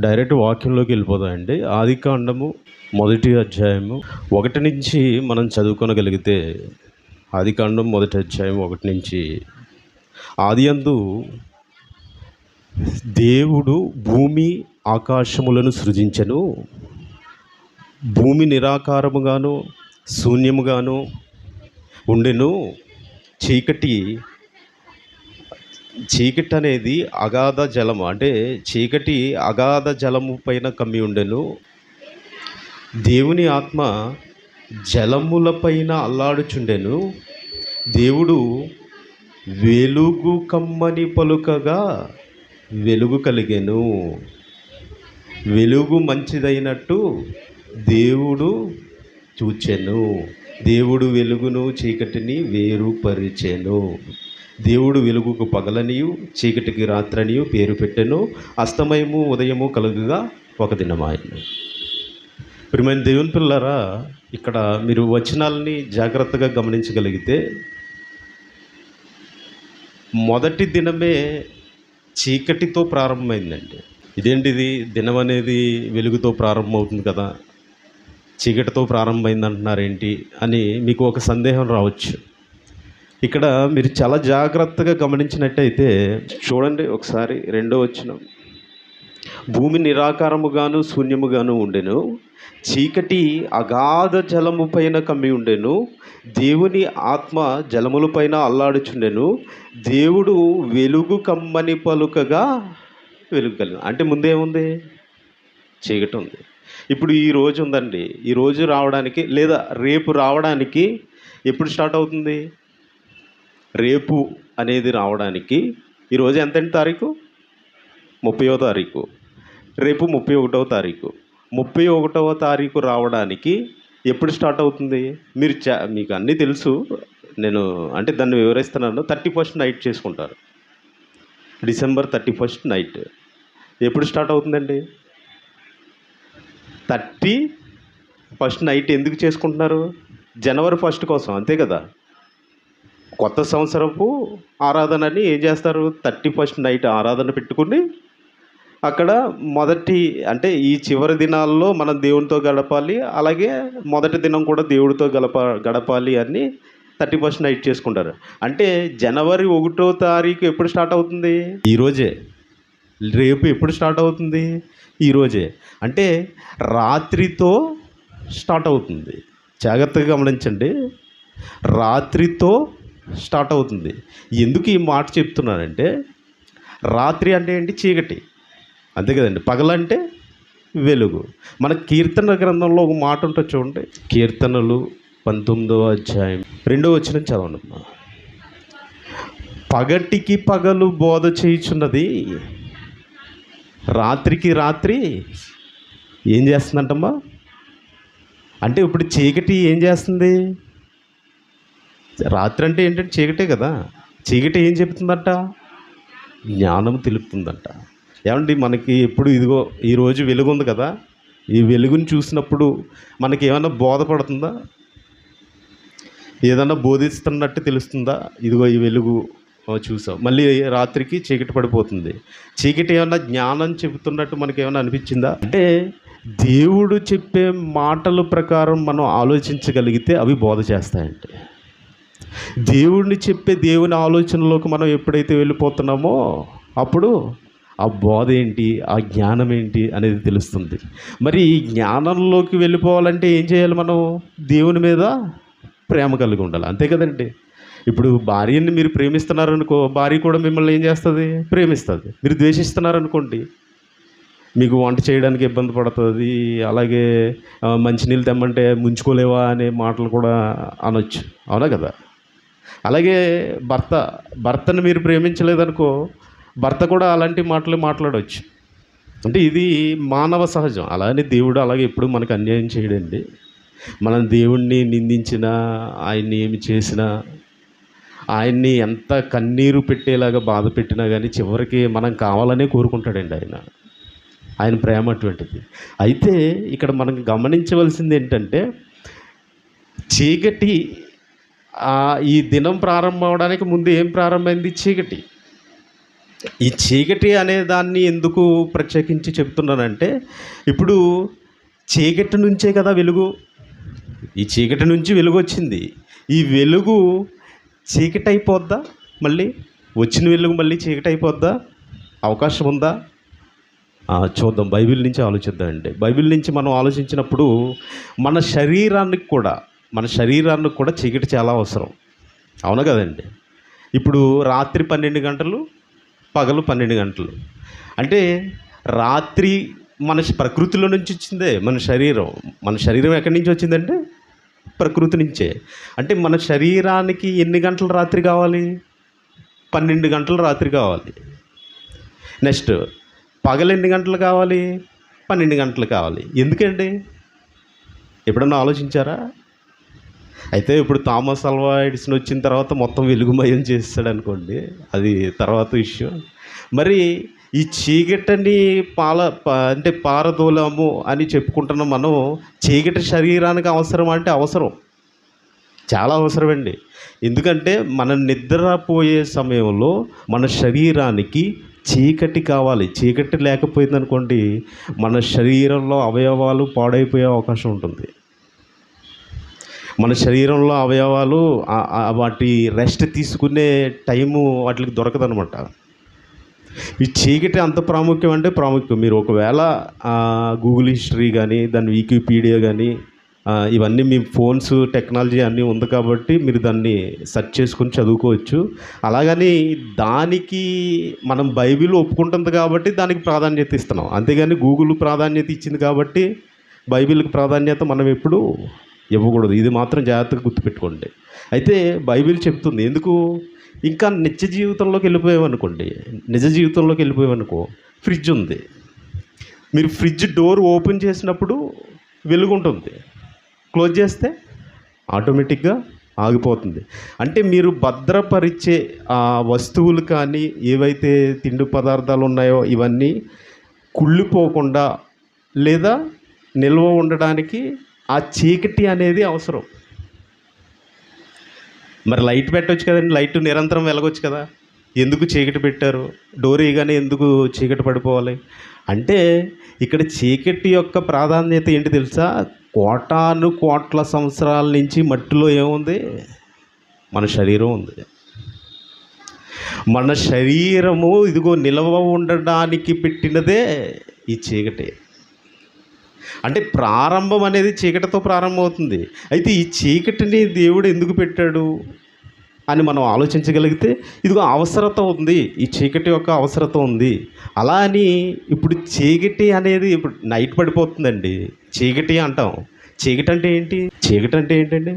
Direct వాక్యంలోకి వెళ్ళిపోదామండి. ఆదికాండము మొదటి అధ్యాయము 1 నుంచి మనం చదువుకోగలిగితే, ఆదికాండం మొదటి అధ్యాయం 1 నుంచి, ఆదియందు దేవుడు భూమి ఆకాశములను సృజించెను. భూమి నిరాకారముగాను శూన్యముగాను ఉండెను. చీకటి అనేది అగాధ జలము, అంటే చీకటి అగాధ జలము పైన కమ్మి ఉండెను. దేవుని ఆత్మ జలముల పైన అల్లాడుచుండెను. దేవుడు వెలుగు కమ్మని పలుకగా వెలుగు కలిగెను. వెలుగు మంచిదైనట్టు దేవుడు చూచెను. దేవుడు వెలుగును చీకటిని వేరుపరిచెను. దేవుడు వెలుగుకు పగలనియు చీకటికి రాత్రనియు పేరు పెట్టెను. అస్తమయము ఉదయము కలుగుగా ఒక దినమాయెను. ప్రియమైన దేవుని పిల్లలారా, ఇక్కడ మీరు వచనాలని జాగ్రత్తగా గమనించగలిగితే, మొదటి దినమే చీకటితో ప్రారంభమైందండి. ఇదేంటిది, దినం అనేది వెలుగుతో ప్రారంభమవుతుంది కదా, చీకటితో ప్రారంభమైంది అంటున్నారేంటి అని మీకు ఒక సందేహం రావచ్చు. ఇక్కడ మీరు చాలా జాగ్రత్తగా గమనించినట్టయితే చూడండి ఒకసారి, 2వ వచనం. భూమి నిరాకారముగాను శూన్యముగాను ఉండెను. చీకటి అగాధ జలము పైన కమ్మి ఉండెను. దేవుని ఆత్మ జలముల పైన అల్లాడుచుండెను. దేవుడు వెలుగు కమ్మని పలుకగా వెలుగు కలిగిన. అంటే ముందేముంది? చీకటి ఉంది. ఇప్పుడు ఈ రోజు ఉందండి. ఈ రోజు రావడానికి లేదా రేపు రావడానికి ఎప్పుడు స్టార్ట్ అవుతుంది? రేపు అనేది రావడానికి ఈరోజు ఎంతంటి తారీఖు? 30వ తారీఖు. రేపు 31వ తారీఖు. 31వ తారీఖు రావడానికి ఎప్పుడు స్టార్ట్ అవుతుంది? మీకు అన్నీ తెలుసు, నేను అంటే దాన్ని వివరిస్తున్నాను. 31st నైట్ చేసుకుంటారు. డిసెంబర్ 31st నైట్ ఎప్పుడు స్టార్ట్ అవుతుందండి? 31st నైట్ ఎందుకు చేసుకుంటున్నారు? జనవరి 1 కోసం, అంతే కదా. కొత్త సంవత్సరపు ఆరాధనని ఏం చేస్తారు? 31st నైట్ ఆరాధన పెట్టుకుని అక్కడ అంటే ఈ చివరి దినాల్లో మనం దేవునితో గడపాలి, అలాగే మొదటి దినం కూడా దేవుడితో గడపాలి అని 31st నైట్ చేసుకుంటారు. అంటే జనవరి 1వ తారీఖు ఎప్పుడు స్టార్ట్ అవుతుంది? ఈరోజే. రేపు ఎప్పుడు స్టార్ట్ అవుతుంది? ఈరోజే. అంటే రాత్రితో స్టార్ట్ అవుతుంది. జాగ్రత్తగా గమనించండి, రాత్రితో స్టార్ట్ అవుతుంది. ఎందుకు ఈ మాట చెప్తున్నానంటే, రాత్రి అంటే ఏంటి? చీకటి, అంతే కదండి. పగలంటే వెలుగు. మన కీర్తన గ్రంథంలో ఒక మాట ఉంటుంది చూడండి. కీర్తనలు 19వ అధ్యాయం 2వ వచనం చదవండి. పగటికి పగలు బోధ చేయుచున్నది, రాత్రికి రాత్రి ఏం చేస్తుందంటమ్మా? అంటే ఇప్పుడు చీకటి ఏం చేస్తుంది? రాత్రి అంటే ఏంటంటే చీకటే కదా. చీకటి ఏం చెప్తుందంట? జ్ఞానం తెలుపుతుందంట. ఏమండి, మనకి ఎప్పుడు ఇదిగో ఈరోజు వెలుగు ఉంది కదా, ఈ వెలుగుని చూసినప్పుడు మనకి ఏమైనా బోధపడుతుందా? ఏదన్నా బోధిస్తున్నట్టు తెలుస్తుందా? ఇదిగో ఈ వెలుగు చూసావు, మళ్ళీ రాత్రికి చీకటి పడిపోతుంది. చీకటి ఏమన్నా జ్ఞానం చెబుతున్నట్టు మనకి ఏమైనా అనిపించిందా? అంటే దేవుడు చెప్పే మాటల ప్రకారం మనం ఆలోచించగలిగితే అవి బోధ చేస్తాయండి. దేవుడిని చెప్పే దేవుని ఆలోచనలోకి మనం ఎప్పుడైతే వెళ్ళిపోతున్నామో అప్పుడు ఆ బోధ ఏంటి, ఆ జ్ఞానం ఏంటి అనేది తెలుస్తుంది. మరి ఈ జ్ఞానంలోకి వెళ్ళిపోవాలంటే ఏం చేయాలి? మనం దేవుని మీద ప్రేమ కలిగి ఉండాలి, అంతే కదండి. ఇప్పుడు భార్యని మీరు ప్రేమిస్తున్నారనుకో, భార్య కూడా మిమ్మల్ని ఏం చేస్తుంది? ప్రేమిస్తుంది. మీరు ద్వేషిస్తున్నారనుకోండి, మీకు వంట చేయడానికి ఇబ్బంది పడుతుంది, అలాగే మంచినీళ్ళు తెమ్మంటే ముంచుకోలేవా అనే మాటలు కూడా అనొచ్చు, అవునా కదా. అలాగే భర్తను మీరు ప్రేమించలేదనుకో, భర్త కూడా అలాంటి మాటలు మాట్లాడవచ్చు. అంటే ఇది మానవ సహజం. అలానే దేవుడు అలాగే ఎప్పుడు మనకు అన్యాయం చేయడండి. మనం దేవుణ్ణి నిందించినా, ఆయన్ని ఏమి చేసినా, ఆయన్ని ఎంత కన్నీరు పెట్టేలాగా బాధ పెట్టినా కానీ చివరికి మనం కావాలనే కోరుకుంటాడండి ఆయన ప్రేమ అటువంటిది. అయితే ఇక్కడ మనం గమనించవలసింది ఏంటంటే, చీకటి ఈ దినం ప్రారంభం అవడానికి ముందు ఏం ప్రారంభమైంది? చీకటి. ఈ చీకటి అనే దాన్ని ఎందుకు ప్రత్యేకించి చెప్తున్నానంటే, ఇప్పుడు చీకటి నుంచే కదా వెలుగు. ఈ చీకటి నుంచి వెలుగు వచ్చింది. ఈ వెలుగు చీకటి అయిపోద్దా? మళ్ళీ వచ్చిన వెలుగు మళ్ళీ చీకటి అయిపోద్దా? అవకాశం ఉందా? చూద్దాం, బైబిల్ నుంచి ఆలోచిద్దామండి. బైబిల్ నుంచి మనం ఆలోచించినప్పుడు మన శరీరానికి కూడా చీకటి చాలా అవసరం. అవును కదండి. ఇప్పుడు రాత్రి 12 గంటలు, పగలు 12 గంటలు. అంటే రాత్రి ప్రకృతిలో నుంచి వచ్చిందే మన శరీరం ఎక్కడి నుంచి వచ్చిందంటే ప్రకృతి నుంచే. అంటే మన శరీరానికి ఎన్ని గంటలు రాత్రి కావాలి? 12 గంటలు రాత్రి కావాలి. నెక్స్ట్ పగలు ఎన్ని గంటలు కావాలి? 12 గంటలు కావాలి. ఎందుకండి? ఎప్పుడన్నా ఆలోచించారా? అయితే ఇప్పుడు థామస్ అల్వా ఎడిసన్ వచ్చిన తర్వాత మొత్తం వెలుగుమయం చేస్తాడు అనుకోండి, అది తర్వాత విషయం. మరి ఈ చీకటిని అంటే పారదోలాము అని చెప్పుకుంటున్నాం మనం. చీకటి శరీరానికి అవసరం అంటే అవసరం, చాలా అవసరమండి. ఎందుకంటే మనం నిద్రపోయే సమయంలో మన శరీరానికి చీకటి కావాలి. చీకటి లేకపోయిందనుకోండి మన శరీరంలో అవయవాలు పాడైపోయే అవకాశం ఉంటుంది. మన శరీరంలో అవయవాలు వాటి రెస్ట్ తీసుకునే టైము వాటికి దొరకదనమాట. ఈ చీకటి అంత ప్రాముఖ్యం అంటే ప్రాముఖ్యం. మీరు ఒకవేళ గూగుల్ హిస్టరీ కానీ, దాని వికీపీడియా కానీ, ఇవన్నీ మీ ఫోన్స్ టెక్నాలజీ అన్నీ ఉంది కాబట్టి మీరు దాన్ని సెర్చ్ చేసుకుని చదువుకోవచ్చు. అలాగని దానికి మనం బైబిల్ ఒప్పుకుంటుంది కాబట్టి దానికి ప్రాధాన్యత ఇస్తున్నాం. అంతేగాని గూగుల్ ప్రాధాన్యత ఇచ్చింది కాబట్టి బైబిల్కి ప్రాధాన్యత మనం ఎప్పుడు ఇవ్వకూడదు. ఇది మాత్రం జాగ్రత్తగా గుర్తుపెట్టుకోండి. అయితే బైబిల్ చెప్తుంది ఎందుకు. ఇంకా నిత్య జీవితంలోకి వెళ్ళిపోయామనుకోండి, నిజ జీవితంలోకి వెళ్ళిపోయామనుకో, ఫ్రిడ్జ్ ఉంది. మీరు ఫ్రిడ్జ్ డోర్ ఓపెన్ చేసినప్పుడు వెలుగు ఉంటుంది, క్లోజ్ చేస్తే ఆటోమేటిక్గా ఆగిపోతుంది. అంటే మీరు భద్రపరిచే ఆ వస్తువులు కానీ, ఏవైతే తిండి పదార్థాలు ఉన్నాయో ఇవన్నీ కుళ్ళిపోకుండా లేదా నిల్వ ఉండడానికి ఆ చీకటి అనేది అవసరం. మరి లైట్ పెట్టవచ్చు కదండి, లైట్ నిరంతరం వెలగొచ్చు కదా. ఎందుకు చీకటి పెట్టారు? డోర్ వేయగానే ఎందుకు చీకటి పడిపోవాలి? అంటే ఇక్కడ చీకటి యొక్క ప్రాధాన్యత ఏంటి తెలుసా? కోట్ల సంవత్సరాల నుంచి మట్టిలో ఏముంది? మన శరీరం ఉంది. మన శరీరము ఇదిగో నిల్వ ఉండడానికి పెట్టినదే ఈ చీకటి. అంటే ప్రారంభం అనేది చీకటితో ప్రారంభమవుతుంది. అయితే ఈ చీకటిని దేవుడు ఎందుకు పెట్టాడు అని మనం ఆలోచించగలిగితే, ఇదిగో అవసరత ఉంది, ఈ చీకటి యొక్క అవసరత ఉంది. అలా అని ఇప్పుడు చీకటి అనేది ఇప్పుడు నైట్ పడిపోతుందండి, చీకటి అంటాం. చీకటి అంటే ఏంటి? చీకటి అంటే ఏంటండి?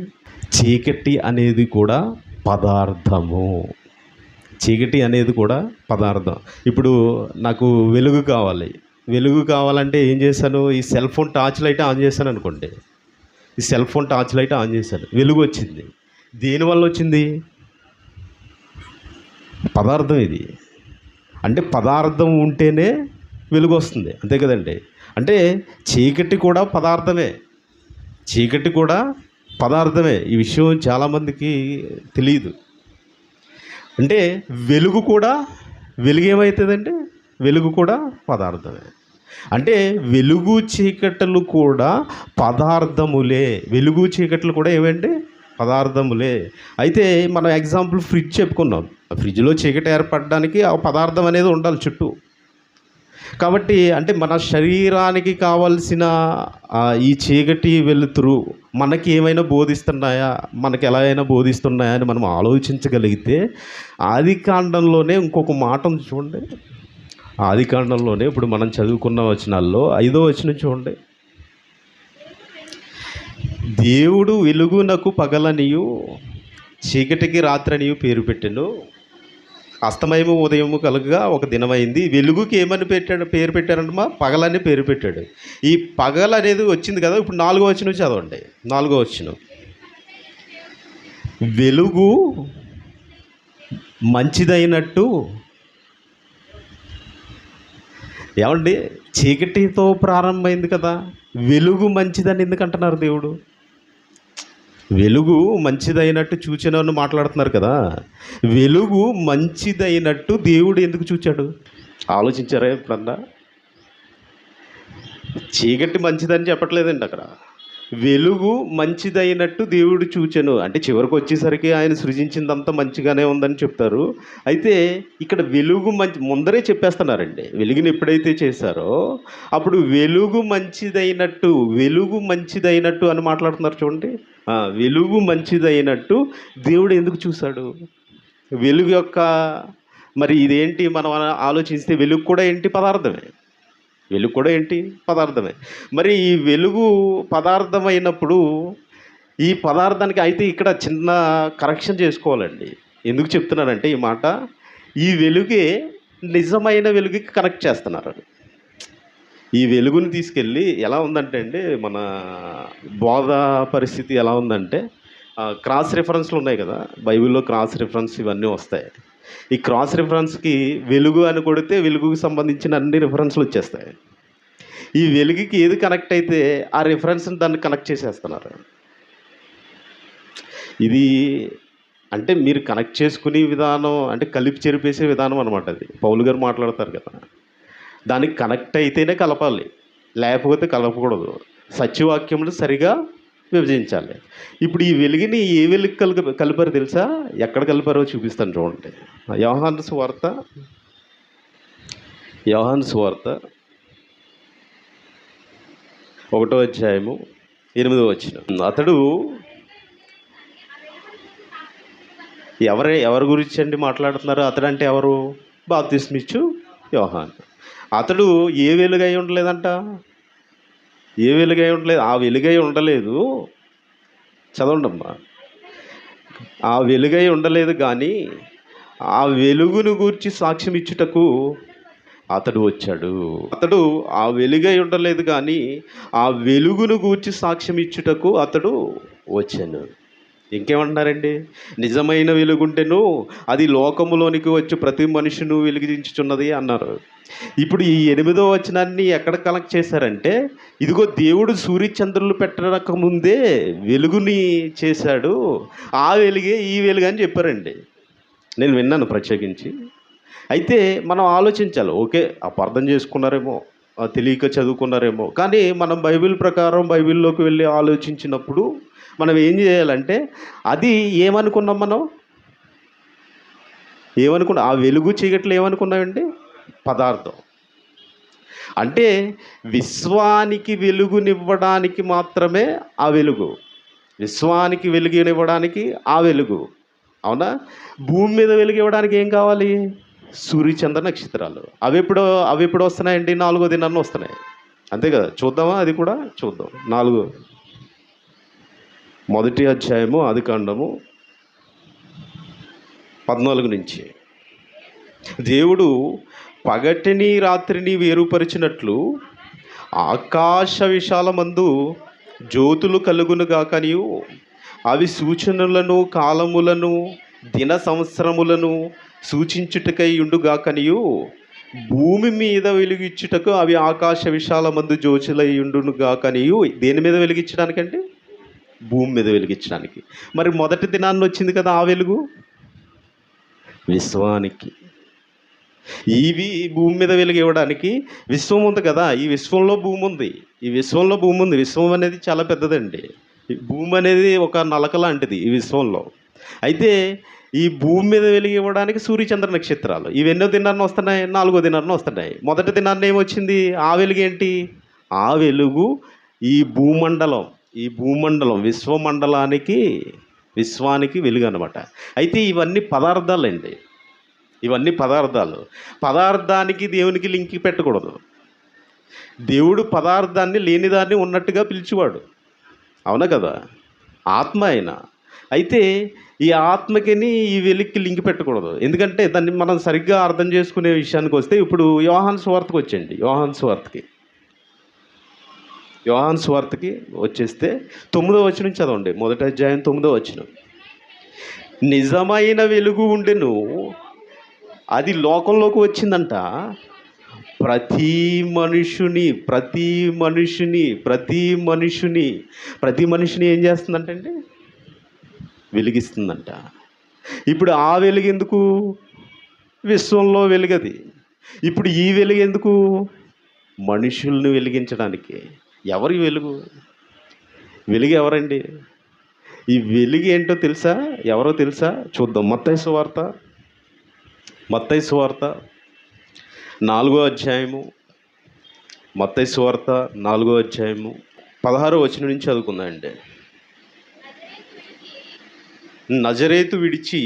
చీకటి అనేది కూడా పదార్థము. చీకటి అనేది కూడా పదార్థం. ఇప్పుడు నాకు వెలుగు కావాలంటే ఏం చేశాను? ఈ cell phone torch light on చేశాను అనుకోండి. ఈ cell phone torch light on చేశాను, వెలుగు వచ్చింది. దేనివల్ల వచ్చింది? పదార్థం ఇది. అంటే పదార్థం ఉంటేనే వెలుగు వస్తుంది, అంతే కదండి. అంటే చీకటి కూడా పదార్థమే. ఈ విషయం చాలామందికి తెలియదు. అంటే వెలుగేమవుతుందంటే వెలుగు కూడా పదార్థమే. అంటే వెలుగు చీకట్లు కూడా పదార్థములే. వెలుగు చీకట్లు కూడా ఏమంటే పదార్థములే. అయితే మనం ఎగ్జాంపుల్ ఫ్రిడ్జ్ చెప్పుకున్నాం. ఫ్రిడ్జ్లో చీకటి ఏర్పడడానికి ఆ పదార్థం అనేది ఉండాలి చుట్టూ. కాబట్టి అంటే మన శరీరానికి కావలసిన ఈ చీకటి వెలుతురు మనకి ఏమైనా బోధిస్తున్నాయా, మనకి ఎలా అయినా బోధిస్తున్నాయా అని మనం ఆలోచించగలిగితే, ఆదికాండంలోనే ఇంకొక మాట ఉంది చూడండి. ఆదికాండంలోనే ఇప్పుడు మనం చదువుకున్న వచనాల్లో 5వ వచనం చూడండి. దేవుడు వెలుగునకు పగలనియు చీకటికి రాత్రనియు పేరు పెట్టెను. అస్తమయము ఉదయము కలుగగా ఒక దినమైంది. వెలుగుకి ఏమని పేరు పెట్టారంటమా? పగలని పేరు పెట్టాడు. ఈ పగలు అనేది వచ్చింది కదా. ఇప్పుడు 4వ వచనం చదవండి. 4వ వచనం, వెలుగు మంచిదైనట్టు. ఏమండి, చీకటితో ప్రారంభమైంది కదా, వెలుగు మంచిదని ఎందుకంటున్నారు దేవుడు? వెలుగు మంచిదైనట్టు చూచెనని మాట్లాడుతున్నారు కదా. వెలుగు మంచిదైనట్టు దేవుడు ఎందుకు చూచాడు? ఆలోచించారా ఎప్పుడన్నా? చీకటి మంచిదని చెప్పట్లేదండి అక్కడ. వెలుగు మంచిదైనట్టు దేవుడు చూచెను అంటే చివరికి వచ్చేసరికి ఆయన సృజించిందంతా మంచిగానే ఉందని చెప్తారు. అయితే ఇక్కడ వెలుగు ముందరే చెప్పేస్తున్నారండి. వెలుగుని ఎప్పుడైతే చేశారో అప్పుడు వెలుగు మంచిదైనట్టు అని మాట్లాడుతున్నారు చూడండి. వెలుగు మంచిదైనట్టు దేవుడు ఎందుకు చూశాడు? వెలుగు యొక్క మరి ఇదేంటి మనం ఆలోచిస్తే వెలుగు కూడా ఏంటి? పదార్థమే. వెలుగు కూడా ఏంటి? పదార్థమే. మరి ఈ వెలుగు పదార్థమైనప్పుడు ఈ పదార్థానికి అయితే ఇక్కడ చిన్న కరెక్షన్ చేసుకోవాలండి. ఎందుకు చెప్తున్నానంటే ఈ మాట, ఈ వెలుగే నిజమైన వెలుగుకి కనెక్ట్ చేస్తున్నారు. ఈ వెలుగుని తీసుకెళ్ళి ఎలా ఉందంటే అండి, మన బోధ పరిస్థితి ఎలా ఉందంటే, క్రాస్ రిఫరెన్స్లు ఉన్నాయి కదా, బైబిల్లో క్రాస్ రిఫరెన్స్ ఇవన్నీ వస్తాయి. ఈ క్రాస్ రిఫరెన్స్కి వెలుగు అని కొడితే వెలుగుకి సంబంధించిన అన్ని రిఫరెన్స్లు వచ్చేస్తాయి. ఈ వెలుగుకి ఏది కనెక్ట్ అయితే ఆ రిఫరెన్స్ని దాన్ని కనెక్ట్ చేసేస్తున్నారు. ఇది అంటే మీరు కనెక్ట్ చేసుకునే విధానం అంటే కలిపి చెరిపేసే విధానం అనమాట. అది పౌలు గారు మాట్లాడతారు కదా, దానికి కనెక్ట్ అయితేనే కలపాలి, లేకపోతే కలపకూడదు. సత్యవాక్యములు సరిగా విభజించాలి. ఇప్పుడు ఈ వెలుగుని ఏ వెలుగు కలిపారు తెలుసా? ఎక్కడ కలిపారో చూపిస్తాను చూడండి. యోహాను సువార్త 1వ అధ్యాయము 8వ వచనం. అతడు ఎవరి గురించి అండి మాట్లాడుతున్నారు? అతడు అంటే ఎవరు? బాప్తిస్మిచ్చు యోహాను. అతడు ఏ వెలుగై ఉండలేదంట? ఏ వెలుగై ఉండలేదు? ఆ వెలుగై ఉండలేదు. చదవండమ్మా. ఆ వెలుగై ఉండలేదు కానీ ఆ వెలుగును గూర్చి సాక్ష్యం ఇచ్చుటకు అతడు వచ్చాడు. అతడు ఆ వెలుగై ఉండలేదు కానీ ఆ వెలుగును గూర్చి సాక్ష్యం ఇచ్చుటకు అతడు వచ్చాను. ఇంకేమంటున్నారండి? నిజమైన వెలుగుంటేను అది లోకములోనికి వచ్చి ప్రతి మనిషిను వెలిగించుచున్నది అన్నారు. ఇప్పుడు ఈ 8వ వచనాన్ని ఎక్కడ కనెక్ట్ చేశారంటే, ఇదిగో దేవుడు సూర్యచంద్రులు పెట్టక ముందే వెలుగుని చేశాడు, ఆ వెలుగే ఈ వెలుగు అని చెప్పారండి. నేను విన్నాను ప్రత్యేకించి. అయితే మనం ఆలోచించాలి. ఓకే, అపార్థం చేసుకున్నారేమో, తెలియక చదువుకున్నారేమో, కానీ మనం బైబిల్ ప్రకారం బైబిల్లోకి వెళ్ళి ఆలోచించినప్పుడు మనం ఏం చేయాలంటే, అది ఏమనుకున్నాం? ఆ వెలుగు చీకట్లు ఏమనుకున్నామండి? పదార్థం. అంటే విశ్వానికి వెలుగునివ్వడానికి మాత్రమే ఆ వెలుగు. విశ్వానికి వెలుగునివ్వడానికి ఆ వెలుగు. అవునా? భూమి మీద వెలుగు ఇవ్వడానికి ఏం కావాలి? సూర్యచంద్ర నక్షత్రాలు. అవి ఎప్పుడు వస్తున్నాయండి? 4వ దినాన్ని వస్తున్నాయి. అంతే కదా? చూద్దామా? అది కూడా చూద్దాం. 1వ అధ్యాయము ఆదికాండము 14 నుంచి. దేవుడు పగటిని రాత్రిని వేరుపరిచినట్లు ఆకాశ విశాలమందు జ్యోతులు కలుగును గాకనియు అవి సూచనలను కాలములను దిన సంవత్సరములను సూచించుటకై ఉండుగాకనియు భూమి మీద వెలిగించుటకు అవి ఆకాశ విశాలమందు జ్యోతులై ఉండును గాకనియు. దేని మీద వెలిగించడానికండి? భూమి మీద వెలిగించడానికి. మరి మొదటి దినాన్ని వచ్చింది కదా ఆ వెలుగు, విశ్వానికి. ఇవి భూమి మీద వెలుగు ఇవ్వడానికి విశ్వం ఉంది కదా, ఈ విశ్వంలో భూమి ఉంది. విశ్వం అనేది చాలా పెద్దదండి. భూమి అనేది ఒక నలక లాంటిది ఈ విశ్వంలో. అయితే ఈ భూమి మీద వెలుగు ఇవ్వడానికి సూర్యచంద్ర నక్షత్రాలు ఇవి ఎన్నో దినాన్ని వస్తున్నాయి? 4వ దినాన్ని వస్తున్నాయి. మొదటి దినాన్ని ఏమొచ్చింది? ఆ వెలుగు ఏంటి? ఆ వెలుగు ఈ భూమండలం విశ్వానికి వెలుగు అనమాట. అయితే ఇవన్నీ పదార్థాలండి. పదార్థానికి దేవునికి లింక్ పెట్టకూడదు. దేవుడు పదార్థాన్ని లేనిదాన్ని ఉన్నట్టుగా పిలిచేవాడు. అవునా కదా? ఆత్మ అయినా. అయితే ఈ ఆత్మకిని ఈ వెలుగుకి లింక్ పెట్టకూడదు. ఎందుకంటే దాన్ని మనం సరిగ్గా అర్థం చేసుకునే విషయానికి వస్తే, ఇప్పుడు యోహాను సువార్తకి వచ్చేయండి. యోహాను సువార్తకి వచ్చేస్తే 9వ వచనం చదవండి. 1వ అధ్యాయం 9వ వచనం. నిజమైన వెలుగు ఉండెను, అది లోకంలోకి వచ్చిందంట. ప్రతి మనిషిని ఏం చేస్తుందంటే అండి? వెలిగిస్తుందంట. ఇప్పుడు ఆ వెలుగు ఎందుకు? విశ్వంలో వెలుగది. ఇప్పుడు ఈ వెలుగు ఎందుకు? మనుషుల్ని వెలిగించడానికి. ఎవరి వెలుగు? వెలుగు ఎవరండి? ఈ వెలుగు ఏంటో తెలుసా? ఎవరో తెలుసా? చూద్దాం. మత్తయి సువార్త 4వ అధ్యాయము. మత్తయి సువార్త 4వ అధ్యాయము 16వ వచనం నుంచి చదువుకుందాం అండి. నజరేతు విడిచి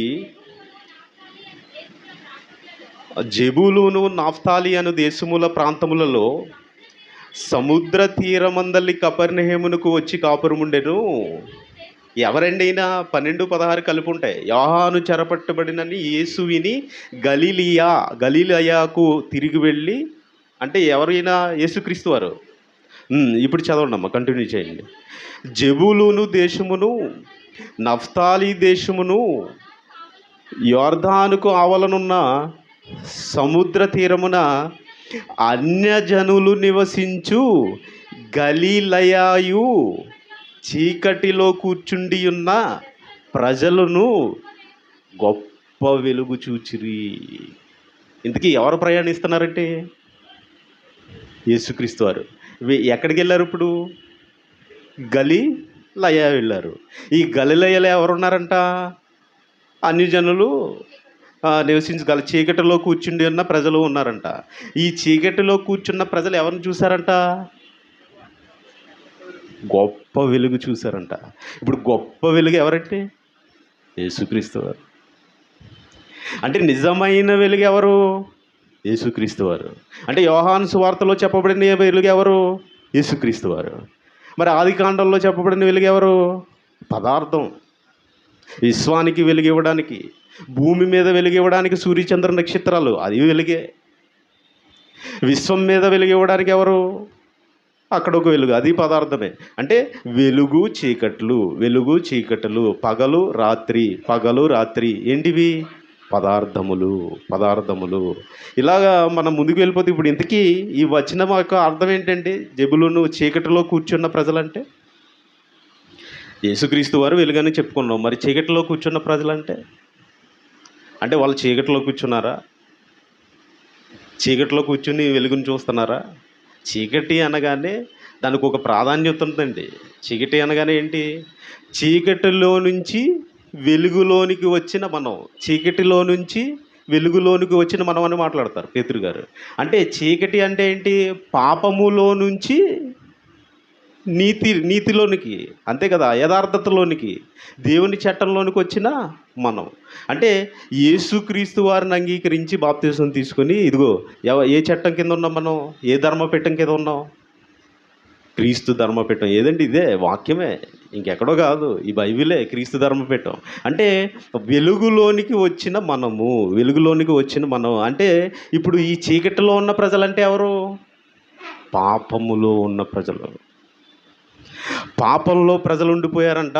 జెబూలూను నఫ్తాలి అను దేశముల ప్రాంతములలో సముద్ర తీరమందలి కపెర్నహూమునకు వచ్చి కాపురముండెను. ఎవరండి ఈయన? 12-16 కలిపి ఉంటాయి. యోహాను చెరపట్టబడినని యేసు విని గలిలయకు తిరిగి వెళ్ళి, అంటే ఎవరైనా యేసుక్రీస్తు వారు. ఇప్పుడు చదవండి అమ్మ, కంటిన్యూ చేయండి. జెబూలూను దేశమును నఫ్తాలి దేశమును యోర్దానుకు ఆవలనున్న సముద్ర తీరమున అన్యజనులు నివసించు గలిలయయు చీకటిలో కూర్చుండి ఉన్న ప్రజలను గొప్ప వెలుగు చూచిరి. ఇంతకీ ఎవరు ప్రయాణిస్తున్నారంటే? యేసుక్రీస్తు వారు. ఎక్కడికి వెళ్ళారు ఇప్పుడు? గలిలయ వెళ్ళారు. ఈ గలిలయలో ఎవరున్నారంట? అన్యజనులు నివసించగల చీకటిలో కూర్చుండి ఉన్న ప్రజలు ఉన్నారంట. ఈ చీకటిలో కూర్చున్న ప్రజలు ఎవరిని చూశారంట? గొప్ప వెలుగు చూశారంట. ఇప్పుడు గొప్ప వెలుగు ఎవరంటే? యేసుక్రీస్తు వారు. అంటే నిజమైన వెలుగు ఎవరు? యేసుక్రీస్తు వారు. అంటే యోహాను సువార్తలో చెప్పబడిన వెలుగు ఎవరు? యేసుక్రీస్తు వారు. మరి ఆదికాండంలో చెప్పబడిన వెలుగు ఎవరు? పదార్థం. విశ్వానికి వెలుగు ఇవ్వడానికి, భూమి మీద వెలుగు ఇవ్వడానికి సూర్యచంద్ర నక్షత్రాలు, అది వెలుగే. విశ్వం మీద వెలుగు ఇవ్వడానికి ఎవరు? అక్కడ ఒక వెలుగు, అది పదార్థమే. అంటే వెలుగు చీకట్లు, వెలుగు చీకట్లు, పగలు రాత్రి ఏంటివి? పదార్థములు. ఇలాగా మనం ముందుకు వెళ్ళిపోతే ఇప్పుడు ఇంతకీ ఈ వచనం యొక్క అర్థం ఏంటంటే, జెబూలూను చీకటిలో కూర్చున్న ప్రజలంటే యేసుక్రీస్తు వారు వెలుగని చెప్పుకున్నాం. మరి చీకటిలో కూర్చున్న ప్రజలంటే వాళ్ళు చీకటిలో కూర్చున్నారా? చీకటిలో కూర్చుని వెలుగుని చూస్తున్నారా? చీకటి అనగానే దానికి ఒక ప్రాధాన్యత ఉందండి. చీకటి అనగానే ఏంటి? చీకటిలో నుంచి వెలుగులోనికి వచ్చిన మనం, చీకటిలో నుంచి వెలుగులోనికి వచ్చిన మనం అని మాట్లాడతారు పేతురు గారు. అంటే చీకటి అంటే ఏంటి? పాపములో నుంచి నీతిలోనికి, అంతే కదా, యథార్థతలోనికి, దేవుని చట్టంలోనికి వచ్చిన మనం. అంటే యేసుక్రీస్తు వారిని అంగీకరించి బాప్తిసం తీసుకొని, ఇదిగో ఏ చట్టం కింద ఉన్నాం మనం? ఏ ధర్మపీఠం కింద ఉన్నాం? క్రీస్తు ధర్మపీఠం. ఏదండి? ఇదే వాక్యమే, ఇంకెక్కడో కాదు, ఈ బైబిలే క్రీస్తు ధర్మపీఠం. అంటే వెలుగులోనికి వచ్చిన మనం. అంటే ఇప్పుడు ఈ చీకటిలో ఉన్న ప్రజలంటే ఎవరు? పాపములో ఉన్న ప్రజలు. పాపంలో ప్రజలు ఉండిపోయారంట.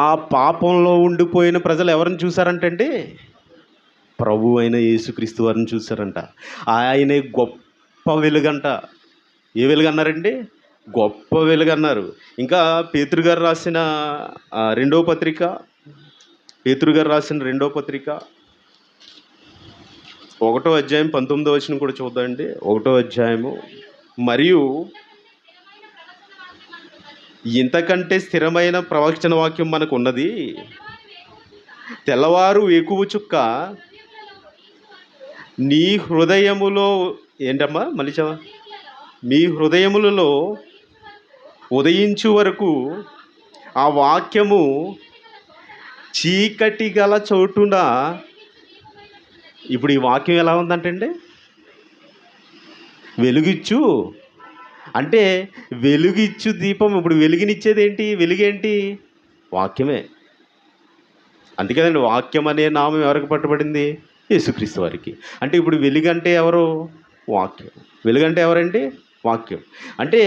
ఆ పాపంలో ఉండిపోయిన ప్రజలు ఎవరిని చూశారంటే ప్రభు అయిన యేసుక్రీస్తు వారిని చూశారంట. ఆయనే గొప్ప వెలుగంట. ఏ వెలుగు అన్నారండి? గొప్ప వెలుగు అన్నారు. ఇంకా పేతురు గారు రాసిన రెండవ పత్రిక 1వ అధ్యాయం 19వ వచనం కూడా చూద్దామండి. 1వ అధ్యాయము. మరియు ఇంతకంటే స్థిరమైన ప్రవచన వాక్యం మనకు ఉన్నది. తెల్లవారు వేకువ చుక్క నీ హృదయములో ఏంటమ్మా? మళ్ళీ మీ హృదయములలో ఉదయించు వరకు ఆ వాక్యము చీకటి గల చోటున. ఇప్పుడు ఈ వాక్యం ఎలా ఉందంటే వెలుగిచ్చు, అంటే వెలుగిచ్చు దీపం. ఇప్పుడు వెలుగునిచ్చేది ఏంటి? వెలుగేంటి? వాక్యమే. అందుకే కదండి వాక్యం అనే నామం ఎవరికి పట్టబడింది? యేసుక్రీస్తు వారికి. అంటే ఇప్పుడు వెలుగంటే ఎవరు? వాక్యం. వెలుగంటే ఎవరండి? వాక్యం. అంటే